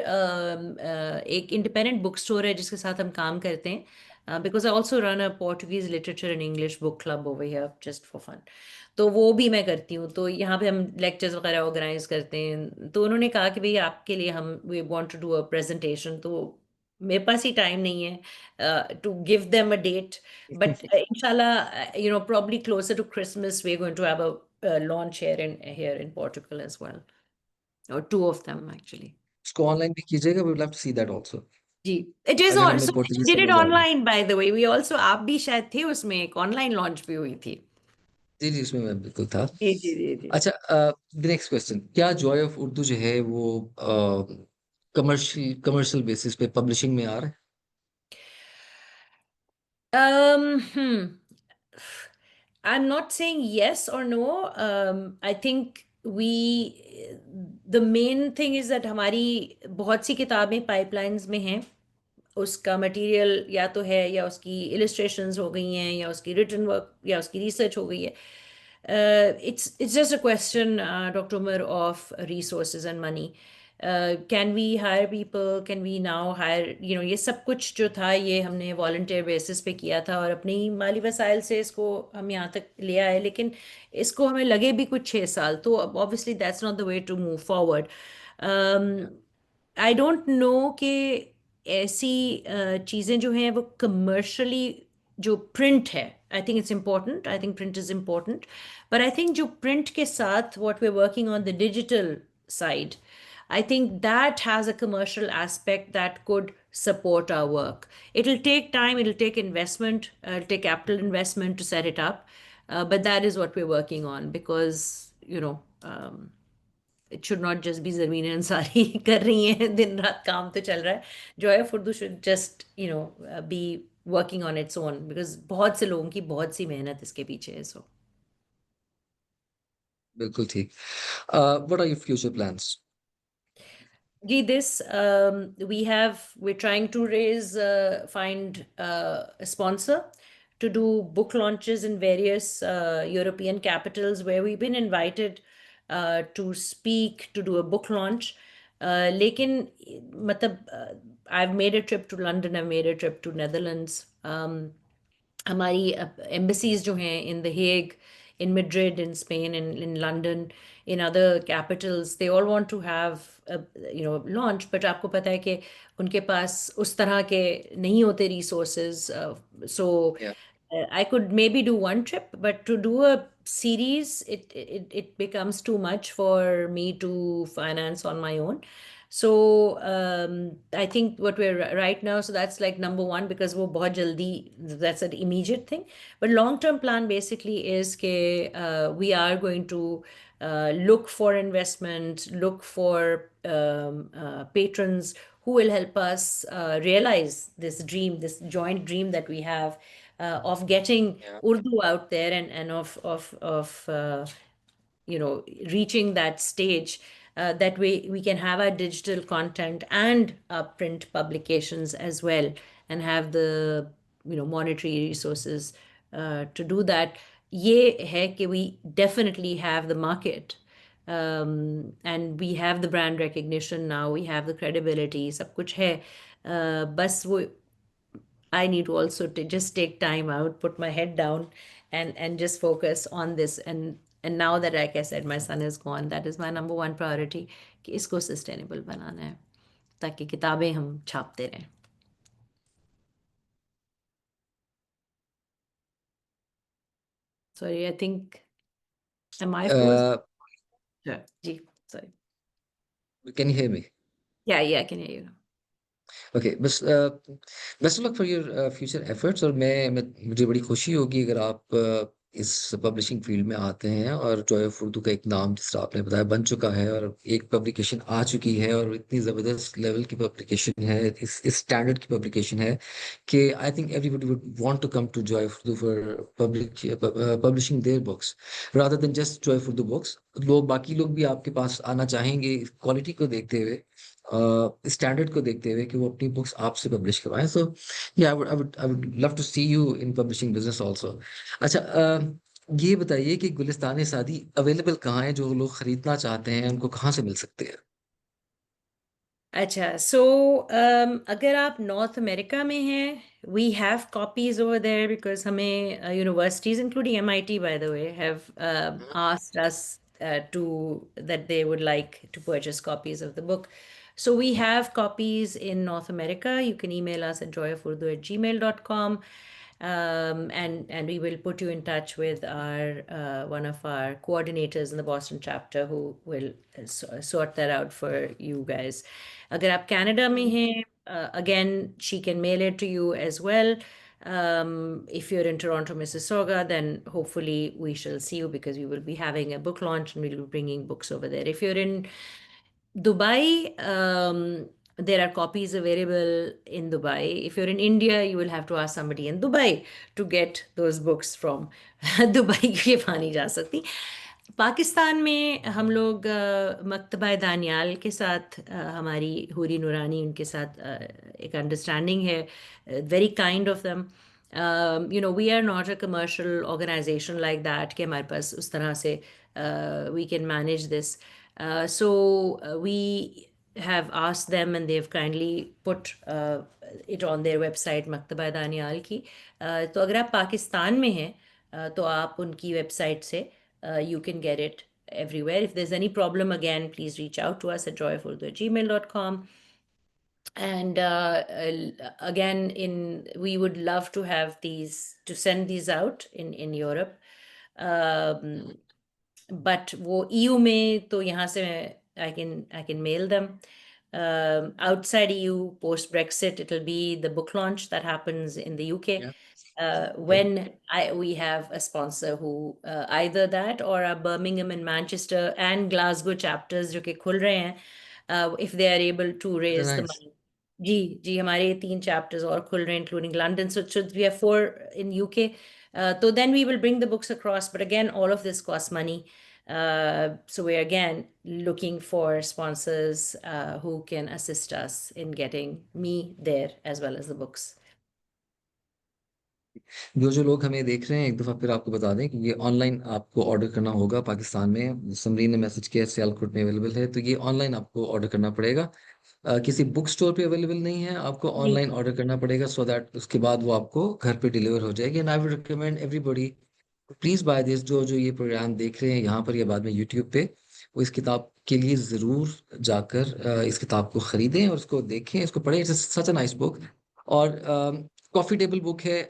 एक independent bookstore है जिसके साथ हम काम करते हैं. Because I also run a Portuguese literature and English book club over here just for fun. तो वो भी मैं करती हूँ, तो यहाँ पे हम लेक्चर्स वगैरह ऑर्गेनाइज करते हैं। तो उन्होंने कहा कि भाई आपके लिए हम we want to do a presentation, तो मेरे पास ही टाइम नहीं है to give them a date, but inshallah, probably closer to Christmas, we're going to have a launch here in Portugal as well, or two of them actually. उसको online भी कीजिएगा, we would love to see that also. जी, it is अगर on. हमें So we Portuguese did it समझ आ गई। online, by the way. We also, आप भी शायद थे उसमें, एक ऑनलाइन लॉन्च भी हुई थी। जी जी, उसमें मैं बिल्कुल था। जी जी जी जी। अच्छा, द नेक्स्ट क्वेश्चन, क्या जॉय ऑफ उर्दू जो है वो कमर्शियल बेसिस पे पब्लिशिंग में आ रहा है? Hmm. I'm not saying yes or no. I think the main thing is that हमारी बहुत सी किताबें पाइपलाइंस में हैं, उसका मटेरियल या तो है, या उसकी इलिस्ट्रेशंस हो गई हैं, या उसकी रिटन वर्क, या उसकी रिसर्च हो गई है. It's just a question, Dr. Umar, of resources and money. Can we hire people? Can we now hire, ये सब कुछ जो था ये हमने वॉलंटियर बेसिस पे किया था, और अपनी माली वसाइल से इसको हम यहाँ तक ले आए, लेकिन इसको हमें लगे भी कुछ 6 साल, तो obviously that's not the way to move forward. I don't know कि ऐसी चीज़ें जो हैं वो कमर्शली, जो प्रिंट है, I think it's important, I think print is important, but I think जो print के साथ what we're working on the digital side, I think that has a commercial aspect that could support our work. It'll take time, it'll take investment, it'll take capital investment to set it up, but that is what we're working on, because it should not just be Zarmeen Ansari कर रही हैं दिन रात, काम तो चल रहा है. Joy of Urdu should just be working on its own, because बहुत से लोगों की बहुत सी मेहनत इसके पीछे है. So बिल्कुल ठीक। What are your future plans? we're trying to find a sponsor to do book launches in various European capitals where we've been invited to speak, to do a book launch. लेकिन मतलब I've made a trip to London, I've made a trip to Netherlands. हमारी embassies जो हैं in The Hague, in Madrid, in Spain, in London, in other capitals, they all want to have a launch, but आपको पता है कि उनके पास उस तरह के नहीं होते resources, so Yeah. I could maybe do one trip, but to do a series, it becomes too much for me to finance on my own. So I think what we're right now, so that's like number one, because वो बहुत जल्दी, that's an immediate thing. But long-term plan basically is that we are going to look for investment, look for patrons who will help us realize this dream, this joint dream that we have of getting Yeah. Urdu out there, and of reaching that stage that we can have our digital content and our print publications as well, and have the monetary resources to do that. ये है कि we definitely have the market, and we have the brand recognition now, we have the credibility, सब कुछ है. बस वो I need to also to just take time out, put my head down, and just focus on this. And now that, like I said, my son is gone, that is my number one priority, कि इसको sustainable बनाना है, ताकि किताबें हम छापते रहें. Sorry, I think, am I frozen? Uh, Yeah. जी, sorry. can you hear me? Yeah, I can hear you. Okay बस best of luck for your future efforts. और मुझे बड़ी खुशी होगी अगर आप इस पब्लिशिंग फील्ड में आते हैं, और जॉय ऑफ उर्दू का एक नाम जिस तरह आपने बताया बन चुका है, और एक पब्लिकेशन आ चुकी है, और इतनी ज़बरदस्त लेवल की पब्लिकेशन है, इस स्टैंडर्ड की पब्लिकेशन है कि I think everybody would want to come to joy of Urdu for publishing their books rather than just joy of Urdu books. बाकी लोग भी आपके पास आना चाहेंगे क्वालिटी को देखते हुए, स्टैंडर्ड को देखते हुए, कि वो अपनी बुक्स आपसे पब्लिश करवाएं। सो या I would love to see you in publishing business also. अच्छा, ये बताइए कि गुलिस्तान सादी अवेलेबल कहाँ है? जो लोग खरीदना चाहते हैं उनको कहाँ से मिल सकते हैं? अच्छा, सो अगर आप नॉर्थ अमेरिका में हैं, we have copies over there because हमें universities including MIT by the way have asked us to that they would like to purchase copies of the book. So we have copies in North America. You can email us at joyofurdu@gmail.com. And we will put you in touch with our one of our coordinators in the Boston chapter who will sort that out for you guys. अगर आप Canada में हैं, again, she can mail it to you as well. If you're in Toronto, Mississauga, then hopefully we shall see you because we will be having a book launch and we'll be bringing books over there. If you're in Dubai, there are copies available in Dubai. If you're in India, you will have to ask somebody in Dubai to get those books from Dubai की वहाँ नहीं जा सकती. पाकिस्तान में हम लोग मकतबा दानियाल के साथ हमारी हुरी नूरानी उनके साथ एक अंडरस्टैंडिंग है. Very kind of them. We are not a commercial organization like that कि हमारे पास उस तरह से we can manage this. So we have asked them and they've kindly put it on their website मकतबा Daniyal की. तो अगर आप पाकिस्तान में हैं तो आप उनकी वेबसाइट से you can get it everywhere. If there's any problem, again, please reach out to us at joyofurdu@gmail.com. And again, we would love to have to send these out in Europe. But वो EU में तो यहाँ से I can mail them. Outside EU, post Brexit, it'll be the book launch that happens in the UK. Yeah. When we have a sponsor who either that or our Birmingham and Manchester and Glasgow chapters जो कि खुल रहे हैं, if they are able to raise the Nice. money. जी हमारे 3 chapters और खुल रहे हैं including London, so we have 4 in UK. So then we will bring the books across, but again, all of this costs money. So we're again looking for sponsors who can assist us in getting me there as well as the books. जो लोग हमें देख रहे हैं, एक दफ़ा फिर आपको बता दें कि ये ऑनलाइन आपको ऑर्डर करना होगा। पाकिस्तान में समरीन ने मैसेज किया सियालकोट में अवेलेबल है, तो ये ऑनलाइन आपको ऑर्डर करना पड़ेगा। किसी बुक स्टोर पे अवेलेबल नहीं है, आपको जी ऑनलाइन ऑर्डर करना पड़ेगा, सो दैट उसके बाद वो आपको घर पे डिलीवर हो जाएगी। And I would recommend everybody please buy this. जो ये प्रोग्राम देख रहे हैं यहाँ पर या बाद में यूट्यूब पे, वो इस किताब के लिए जरूर जाकर इस किताब को खरीदें और इसको देखें, इसको पढ़ें। It's such a nice book, और कॉफी टेबल बुक है।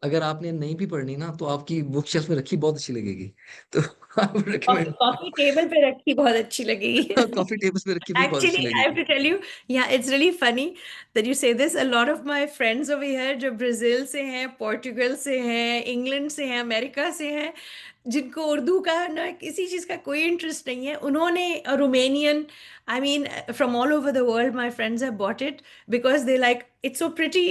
अगर आपने नहीं भी पढ़नी ना, तो आपकी बुक शेल्फ में रखी बहुत अच्छी लगेगी। तो आई वुड रिकमेंड। कॉफी टेबल पे रखी बहुत अच्छी लगेगी. कॉफी टेबल पे रखी भी बहुत अच्छी Actually, I have लगेगी। to tell you, yeah, it's really funny that you say this. A lot of my friends over here जो ब्राजील से हैं, पोर्टुगल से हैं, इंग्लैंड से हैं, अमेरिका से हैं, जिनको उर्दू का ना किसी चीज़ का कोई इंटरेस्ट नहीं है, उन्होंने Romanian, I mean, from all over the world, my friends have bought it because they like it's so pretty.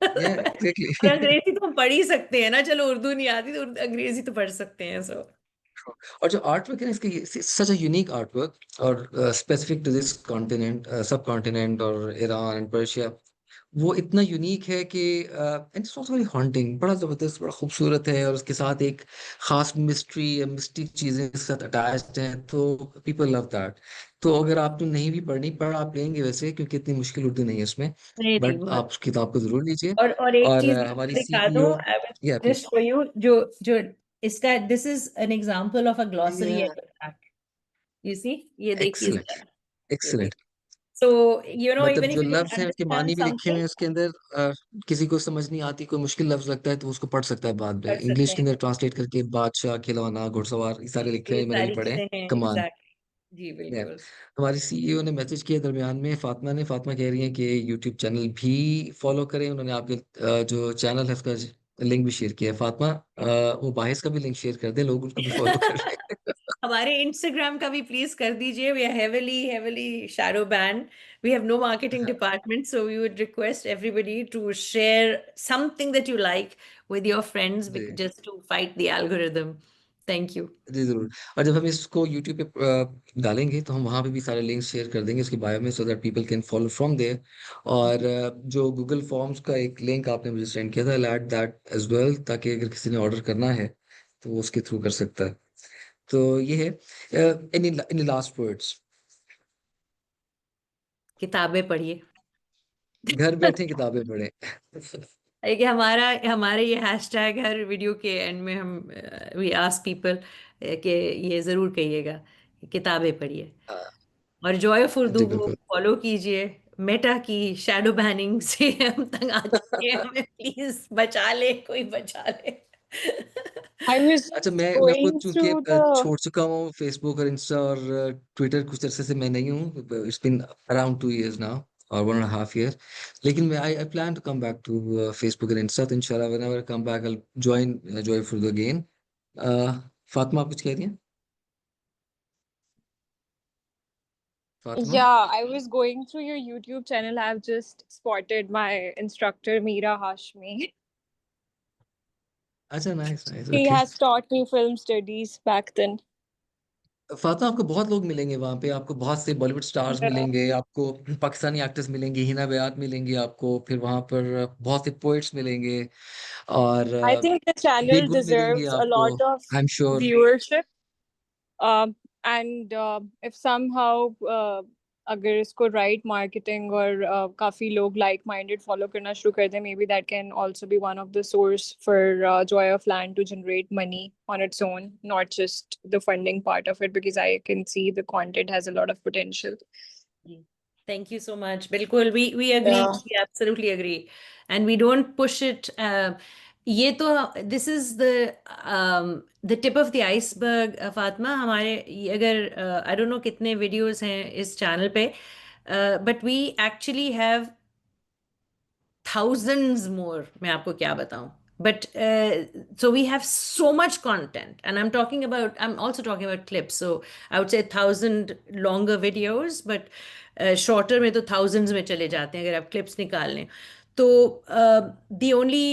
या और एग्जैक्टली। अंग्रेजी तो हम पढ़ ही सकते हैं ना, चलो उर्दू नहीं आती तो अंग्रेजी तो पढ़ सकते हैं. सो और जो आर्ट वर्क है ना, इसकी सच अ यूनिक आर्ट वर्क, और स्पेसिफिक टू दिस कॉन्टिनेंट, सब कॉन्टिनेंट और ईरान एंड पर्शिया, वो इतना यूनिक है कि and it's also very haunting, बड़ा जबरदस्त, बड़ा खूबसूरत है, और उसके साथ एक खास मिस्ट्री या मिस्टिक चीजें इसके साथ अटैच्ड हैं, तो पीपल लव दैट। तो अगर आपने नहीं भी पढ़नी, पढ़ आप लेंगे वैसे, क्योंकि इतनी मुश्किल उर्दू नहीं है उसमें, नहीं नहीं बट बहुत. आप उस किताब को जरूर लीजिए। और एक और चीज हमारी दिखा दूं, सीईओ, आई या विल जस्ट शो यू जो इसका, this is an example of a glossary at the back. You see, ये देखिए एक्सीलेंट, जरा, ये एक्सीलेंट। देखिए. सो मतलब इवन जो इफ यू डोंट लफ्ज हैं उसके अंडरस्टैंड मानी भी लिखे हुए समथिंग, हैं उसके अंदर। किसी को समझ नहीं आती, कोई मुश्किल लफ्ज लगता है, तो उसको पढ़ सकता है बाद में, पढ़ सकते इंग्लिश के हैं. अंदर ट्रांसलेट करके। बादशाह, खिलौना, घुड़सवार, ये सारे लिखे ये हैं, मैंने भी सारी पढ़े हैं। चीजें हैं कमान। एग्जैक्टली. जी है। बिल्कुल। हमारी सीईओ ने मैसेज किया दरमियान में, फातिमा कह रही हैं कि यूट्यूब चैनल भी फॉलो करें। उन्होंने आपके जो चैनल है उसका लिंक भी शेयर किया है। फातिमा, वो बाहिस का भी लिंक शेयर कर दे, लोग उसको भी फॉलो कर रहे हैं। हमारे इंस्टाग्राम का भी प्लीज कर दीजिए। We are heavily heavily shadow ban. We have no marketing department, so we would request everybody to share something that you like with your friends जी just to fight the algorithm. Thank you. जी जरूर। और जब हम इसको YouTube पे डालेंगे तो हम वहां पे भी सारे लिंक्स शेयर कर देंगे उसकी बायो में, so that people can follow from there. और जो गूगल फॉर्म्स का एक लिंक आपने मुझे सेंड किया था, I'll add that as well, ताकि अगर किसी ने ऑर्डर करना है तो वो उसके थ्रू कर सकता है। तो ये है। इन लास्ट वर्ड्स, किताबें पढ़िए। घर बैठे किताबें पढ़ें। कि हमारे ये हैशटैग हर वीडियो के एंड में हम वी आस्क पीपल कि ये जरूर कहिएगा कि किताबें पढ़िए। हाँ, और जॉय ऑफ जी उर्दू को बिल्कुल। फॉलो कीजिए। मेटा की शैडो बैनिंग से हम तंग आ चुके हैं, हमें प्लीज बचा ले, कोई बचा ले। I was अच्छा, just मैं खुद going चूंकि through the छोड़ चुका हूँ फेसबुक और इंस्टा और ट्विटर, कुछ अरसे से मैं नहीं हूँ। It's been around 2 years now, और 1.5 year। लेकिन मैं I plan to come back to Facebook and Insta, तो इंशाल्लाह whenever I come back I join joyful again. Fatima, आप कुछ कह रही हैं? Fatima. Yeah, I was going through your YouTube channel. I've just spotted my instructor, Meera Hashmi. अच्छा, nice nice, He okay. has taught me film studies back then. Fatima, आपको बहुत लोग मिलेंगे वहां पे, आपको बहुत से बॉलीवुड स्टार्स Yeah. मिलेंगे, आपको पाकिस्तानी एक्टर्स मिलेंगे, हिना बेआत मिलेंगी आपको, फिर वहां पर बहुत से पोइट्स मिलेंगे, और I think the channel बेगुल मिलेंगी deserves a आपको, lot of I am sure. viewership. And if somehow अगर इसको right marketing और काफी लोग like minded follow करना शुरू कर दें, maybe that can also be one of the source for Joy of Land to generate money on its own, not just the funding part of it, because I can see the content has a lot of potential. Thank you so much. बिल्कुल, we agree, Yeah. we absolutely agree, and we don't push it. ये तो this is the tip of the iceberg, Fatima. हमारे अगर I don't know कितने videos हैं इस channel पे, but we actually have thousands more, मैं आपको क्या बताऊं। But so we have so much content, and I'm also talking about clips. So I would say 1,000 longer videos, but shorter में तो thousands में चले जाते हैं अगर आप clips निकाल लें। तो the only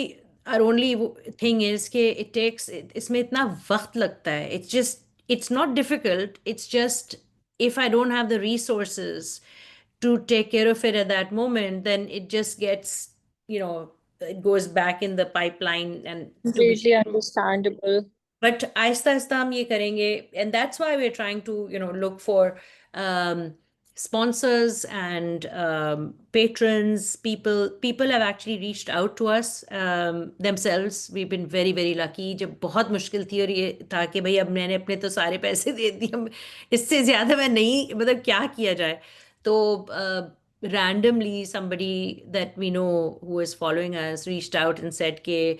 our only thing is कि it takes, इसमें इतना वक्त लगता है। It's not difficult. It's just if I don't have the resources to take care of it at that moment, then it just gets, it goes back in the pipeline and to be. Completely understandable. But Aahista Aahista हम ये करेंगे, and that's why we're trying to, look for um, sponsors and patrons. People have actually reached out to us themselves. We've been very very lucky. जब बहुत मुश्किल थी और ये था कि भाई अब मैंने अपने तो सारे पैसे दे दिए, अब इससे ज्यादा मैं नहीं, मतलब क्या किया जाए। तो randomly somebody that we know who is following us reached out and said कि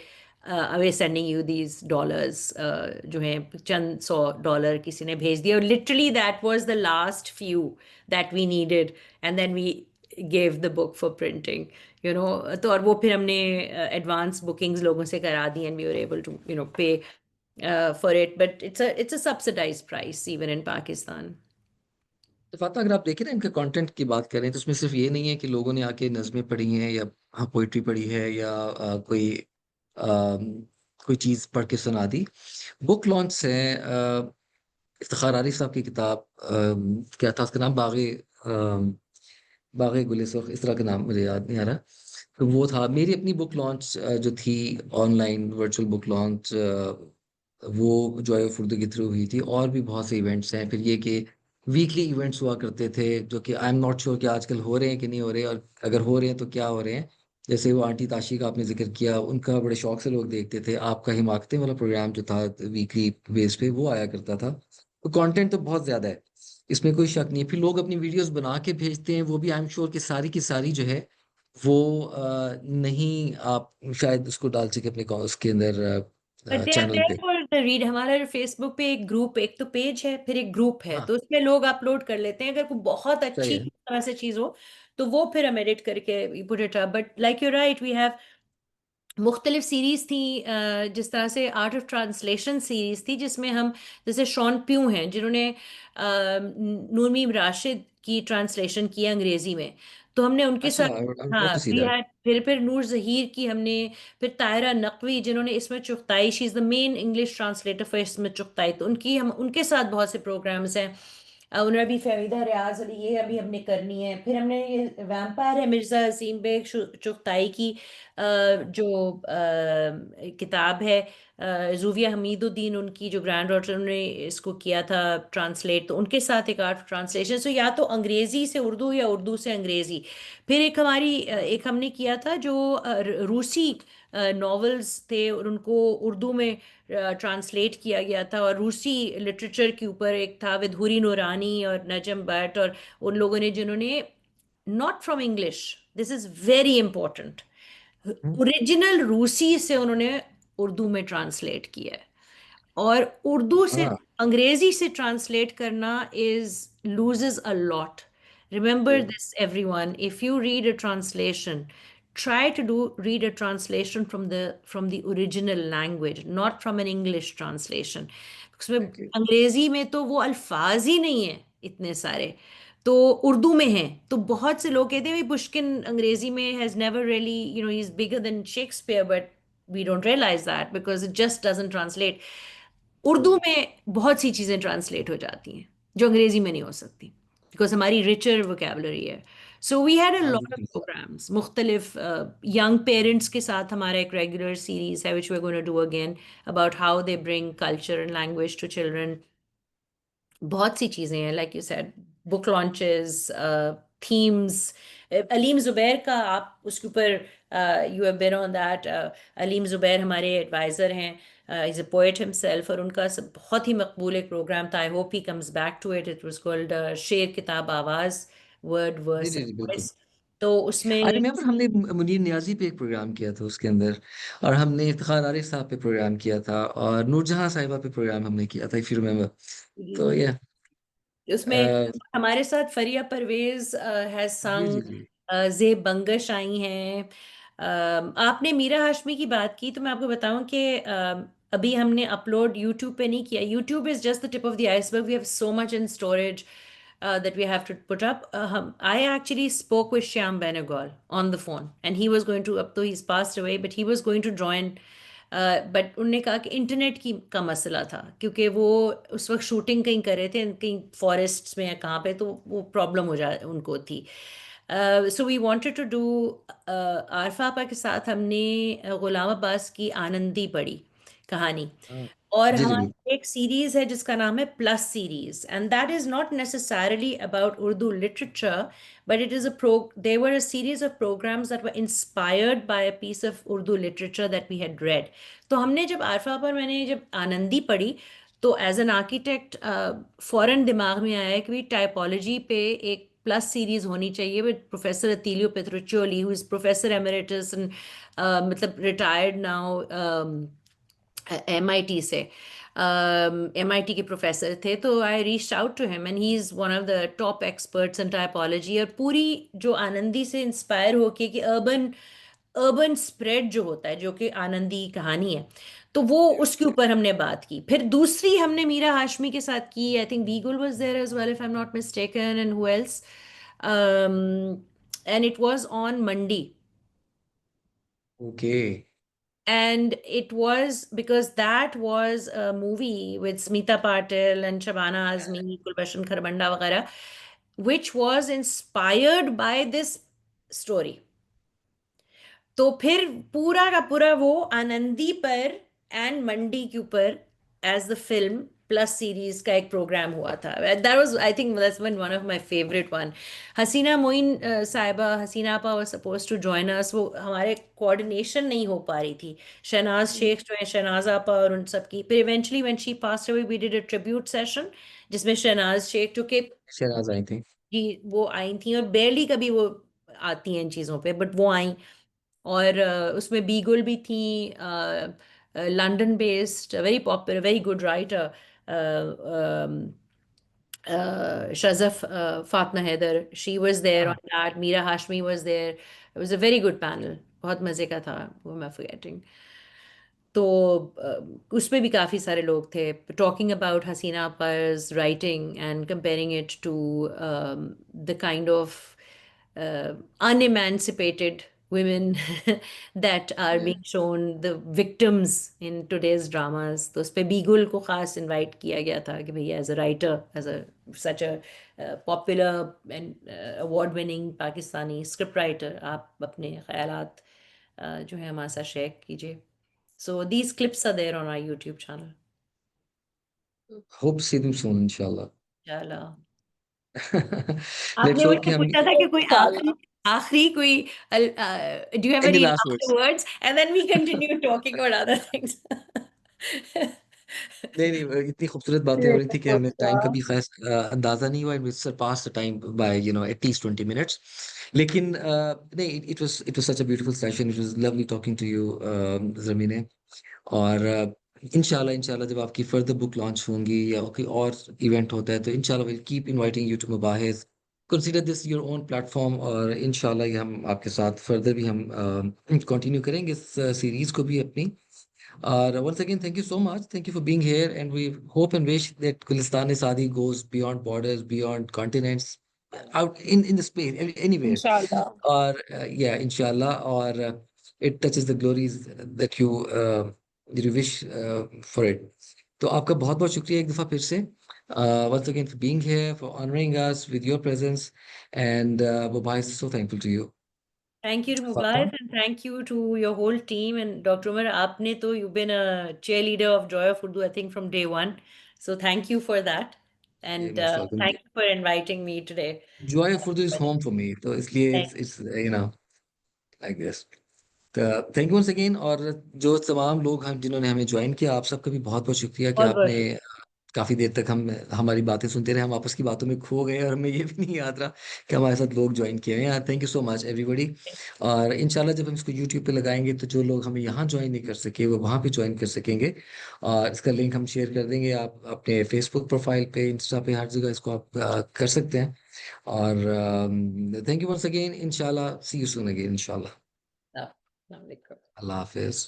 we're sending you these dollars, जो हैं चंद $100 किसी ने भेज दिया, और literally that was the last few that we needed, and then we gave the book for printing, तो और वो फिर हमने advance bookings लोगों से करा दी, and we were able to, pay for it, but it's a subsidized price even in Pakistan. तो फातिमा, अगर आप देखें ना इनके कंटेंट की बात करें, तो उसमें सिर्फ ये नहीं है कि लोगों ने आके नज़में पढ़ी हैं या हाँ पोइट्री पढ़ी है या कोई चीज़ पढ़ के सुना दी। बुक लॉन्च है। इफ्तिखार आरिफ साहब की किताब, क्या था उसका नाम, बागे गुलिस्तान, इस तरह का नाम मुझे याद नहीं आ रहा। तो वो था। मेरी अपनी बुक लॉन्च जो थी, ऑनलाइन वर्चुअल बुक लॉन्च, वो जॉय ऑफ उर्दू के थ्रू हुई थी। और भी बहुत से इवेंट्स हैं। फिर ये कि वीकली इवेंट्स हुआ करते थे, जो कि आई एम नॉट श्योर कि आजकल हो रहे हैं कि नहीं हो रहे, और अगर हो रहे हैं तो क्या हो रहे हैं। जैसे वो आंटी ताशी का आपने जिक्र किया, उनका बड़े शौक से लोग देखते थे। आपका हिमाकते वाला प्रोग्राम जो था वीकली बेस पे, वो आया करता था। तो कंटेंट तो बहुत ज्यादा है, इसमें कोई शक नहीं है। फिर लोग अपनी वीडियोस बना के भेजते हैं, वो भी आई एम श्योर कि सारी की सारी जो है वो नहीं आप शायद उसको डाल सके अपने उसके अंदर But they are channel there पे। for रीड हमारा फेसबुक पे एक ग्रुप, एक तो पेज है फिर एक ग्रुप है, हाँ तो उसमें लोग अपलोड कर लेते हैं, अगर कोई बहुत सही अच्छी है। तरह से चीज हो तो वो फिर हम एडिट करके put it up. But like you right, we have मुख्तलिफ सीरीज थी, जिस तरह से आर्ट ऑफ ट्रांसलेशन सीरीज थी जिसमें हम, जैसे शॉन प्यू हैं जिन्होंने नूरमीम राशिद की ट्रांसलेशन की है अंग्रेजी में, तो हमने उनके अच्छा, साथ, आई वुड लव हाँ to see we that. Had, फिर नूर जहीर की हमने, फिर तायरा नकवी जिन्होंने इसमें Chughtai, she is the main English translator for इसमें चुगताई, तो उनकी हम उनके साथ बहुत से प्रोग्राम्स हैं। उन्होंने अभी फहमीदा रियाज अली, ये अभी हमने करनी है। फिर हमने ये वैम्पायर है मिर्ज़ा हसीन बेग चुगताई की, जो किताब है, जूविया हमीदुद्दीन उनकी जो ग्रैंड डॉटर, उन्होंने इसको किया था ट्रांसलेट, तो उनके साथ एक आर्ट ट्रांसलेशन, सो या तो अंग्रेजी से उर्दू या उर्दू से अंग्रेजी। फिर एक हमारी एक हमने किया था जो रूसी नॉवेल्स थे और उनको उर्दू में ट्रांसलेट किया गया था, और रूसी लिटरेचर के ऊपर एक था विद हुरी नूरानी और नजम भट्ट और उन लोगों ने जिन्होंने, not from English, this is very important, original रूसी से उन्होंने उर्दू में ट्रांसलेट किया है। और उर्दू से हाँ अंग्रेजी से ट्रांसलेट करना is loses a lot. Remember this everyone, if you read a translation, try to read a translation from the original language, not from an English translation, उसमें एग्जैक्टली। अंग्रेजी में तो वो अल्फाज ही नहीं है इतने सारे, तो उर्दू में है। तो बहुत से लोग कहते हैं भाई पुष्किन अंग्रेजी में has never really, you know, he is bigger than Shakespeare, but we don't realize that because it just doesn't translate. Urdu में बहुत सी चीज़ें ट्रांसलेट हो जाती हैं जो अंग्रेजी में नहीं हो सकती, बिकॉज हमारी रिचर वोकेबलरी है। So we had a I lot of wood. Programs मुख्तलिफ यंग पेरेंट्स के साथ, हमारा एक रेगुलर सीरीज है which we are going to do again, about how they bring culture and language to children. बहुत सी चीज़ें हैं, like you said, book launches, themes. Aleem Zubair का आप उसके ऊपर, you have been on that, Aleem Zubair हमारे एडवाइज़र हैं, इज़ अ पोएट हिमसेल्फ, और उनका सब बहुत ही मकबूल एक प्रोग्राम था, I hope he comes back to it, it was called Sher Kitab Awaaz, word जी वर्स जी एंड जी बिल्कुल। वॉइस। तो उसमें आई रिमेम्बर हमने मुनीर नियाजी पे एक प्रोग्राम किया था उसके अंदर, और हमने इफ्तिखार आरिफ साहब पे प्रोग्राम किया था, और नूरजहां साहिबा पे प्रोग्राम हमने किया था, इफ यू रिमेम्बर। तो ये उसमें हमारे साथ फरिया परवेज हैज जी जी संग, जी। जेब बंगश आई हैं। आपने मीरा हाशमी की बात की, तो मैं आपको बताऊं कि अभी हमने अपलोड यूट्यूब पे नहीं किया। YouTube is just the tip of the iceberg, we have so much in storage that we have to put up. I actually spoke with Shyam Benegal on the phone, and he was going to, up though he's passed away, but he was going to join. But उनने कहा कि internet की का मसला था, क्योंकि वो उस वक्त शूटिंग कहीं कर रहे थे कहीं फॉरेस्ट्स में या कहाँ पे, तो वो प्रॉब्लम हो जा उनको थी। So we wanted to do, Arfa Aapa के साथ हमने गुलाम अब्बास की आनंदी पढ़ी कहानी, हाँ, और जी जी बिल्कुल। हमारी एक सीरीज है जिसका नाम है plus series, and that is not necessarily about Urdu literature, but it is a they were a series of programs that were inspired by a piece of Urdu literature that we had read. तो हमने जब आरफा पर, मैंने जब आनंदी पढ़ी, तो as an architect फौरन दिमाग में आया कि भाई टाइपोलॉजी पे एक प्लस सीरीज होनी चाहिए with professor Attilio Petruccioli, who is professor emeritus and मतलब रिटायर्ड नाउ MIT से, MIT के प्रोफेसर थे। तो I reach out to him and he is one of the top experts in typology, और पूरी जो आनंदी से इंस्पायर होके कि अर्बन अर्बन स्प्रेड जो होता है, जो कि आनंदी कहानी है, तो वो उसके ऊपर हमने बात की। फिर दूसरी हमने मीरा हाशमी के साथ की, आई थिंक बीगुल was there as well if I am not mistaken, and who else, and it was on Mandi, okay. and it was because that was a movie with Smita Patil and Shabana Azmi, Gulbashan Kharbanda वगैरह, which was inspired by this story. तो फिर पूरा का पूरा वो आनंदी पर and Mandi के ऊपर as the film plus series का एक प्रोग्राम हुआ था। That was, I think that's one of my favourite one. Haseena Moin Sahiba, Haseena Apa was suppose to join us, वो हमारे कोऑर्डिनेशन नहीं हो पा रही थी। शहनाज शेख जो है, शहनाज आपा और उन सब की, फिर eventually when she passed away we did a tribute session जिसमें शहनाज शेख जो कि शहनाज आई थी। जी वो आई थी, और बेरली कभी वो आती हैं इन चीज़ों पे, बट वो आई। और उसमें बीगुल भी थी, London-based, a very popular, very good writer, Shazaf Fatma Haider. She was there on that. Meera Hashmi was there. It was a very good panel. बहुत मजे का था. Who am I forgetting? तो उसमें भी काफ़ी सारे लोग थे टॉकिंग अबाउट हसीना अपा's writing and comparing it to the kind of unemancipated women that are being shown the victims in today's dramas. तो उस पे बीगुल को ख़ास इनवाइट किया गया था कि भैया as a writer, as a such a popular and award winning Pakistani script writer, आप अपने ख्यालात जो है हमारे साथ शेयर कीजिए. So these clips are there on our YouTube channel. Hope to see them soon, inshallah. चलो. Let's आपने hope कि मुझसे हम पूछा था कि कोई Inshallah. आखिरी कोई do you have any any last last words? words? And then we continue talking about other things. नहीं इतनी खूबसूरत बातें हो रही थी कि हमें टाइम का भी खास अंदाजा नहीं हुआ. We surpass the time by at least 20 minutes. लेकिन नहीं, it was such a beautiful session. It was lovely talking to you Zarmeen. और इंशाल्लाह जब आपकी फर्दर बुक लॉन्च होंगी या कोई और इवेंट होता है तो इंशाल्लाह will keep inviting you to Mubahis. Consider this your own platform और इंशाल्लाह ये हम आपके साथ फर्दर भी हम कंटिन्यू करेंगे इस सीरीज को भी अपनी. Once again, thank you so much. Thank you for being here, and we hope and wish that Gulistan-e-Saadi goes beyond borders, beyond continents, out in the space, anywhere. Inshallah. Or yeah, inshallah, or it touches the glories that you wish for it. तो आपका बहुत बहुत शुक्रिया एक दफ़ा फिर से. Once again for being here, for honoring us with your presence, and Mubahis is so thankful to you. Thank you to Fatma? Mubarak and thank you to your whole team. And Dr. Umar, आपने तो you've been a cheerleader of Joy of Urdu, I think, from day one. So thank you for that. And You're most welcome. thank you for inviting me today. Joy of Urdu is home for me, तो इसलिए Thank it's like this. Thank you once again. और जो तमाम लोग हम जिन्होंने हमें join किया, आप सबका भी बहुत बहुत शुक्रिया कि बहुत बहुत आपने काफी देर तक हमारी बातें सुनते रहे. हम आपस की बातों में खो गए और हमें ये भी नहीं याद रहा कि हमारे साथ लोग ज्वाइन किए हैं. Thank you so much everybody. और इंशाल्लाह जब हम इसको यूट्यूब पे लगाएंगे तो जो लोग हमें यहाँ ज्वाइन नहीं कर सके वो वहाँ पे ज्वाइन कर सकेंगे. और इसका लिंक हम शेयर कर देंगे. आप अपने फेसबुक प्रोफाइल पे, इंस्टा पे, हर जगह इसको आप कर सकते हैं. और थैंक यू वंस अगेन. इंशाल्लाह सी यू सून अगेन इंशाल्लाह. No, no, अल्लाह हाफिज.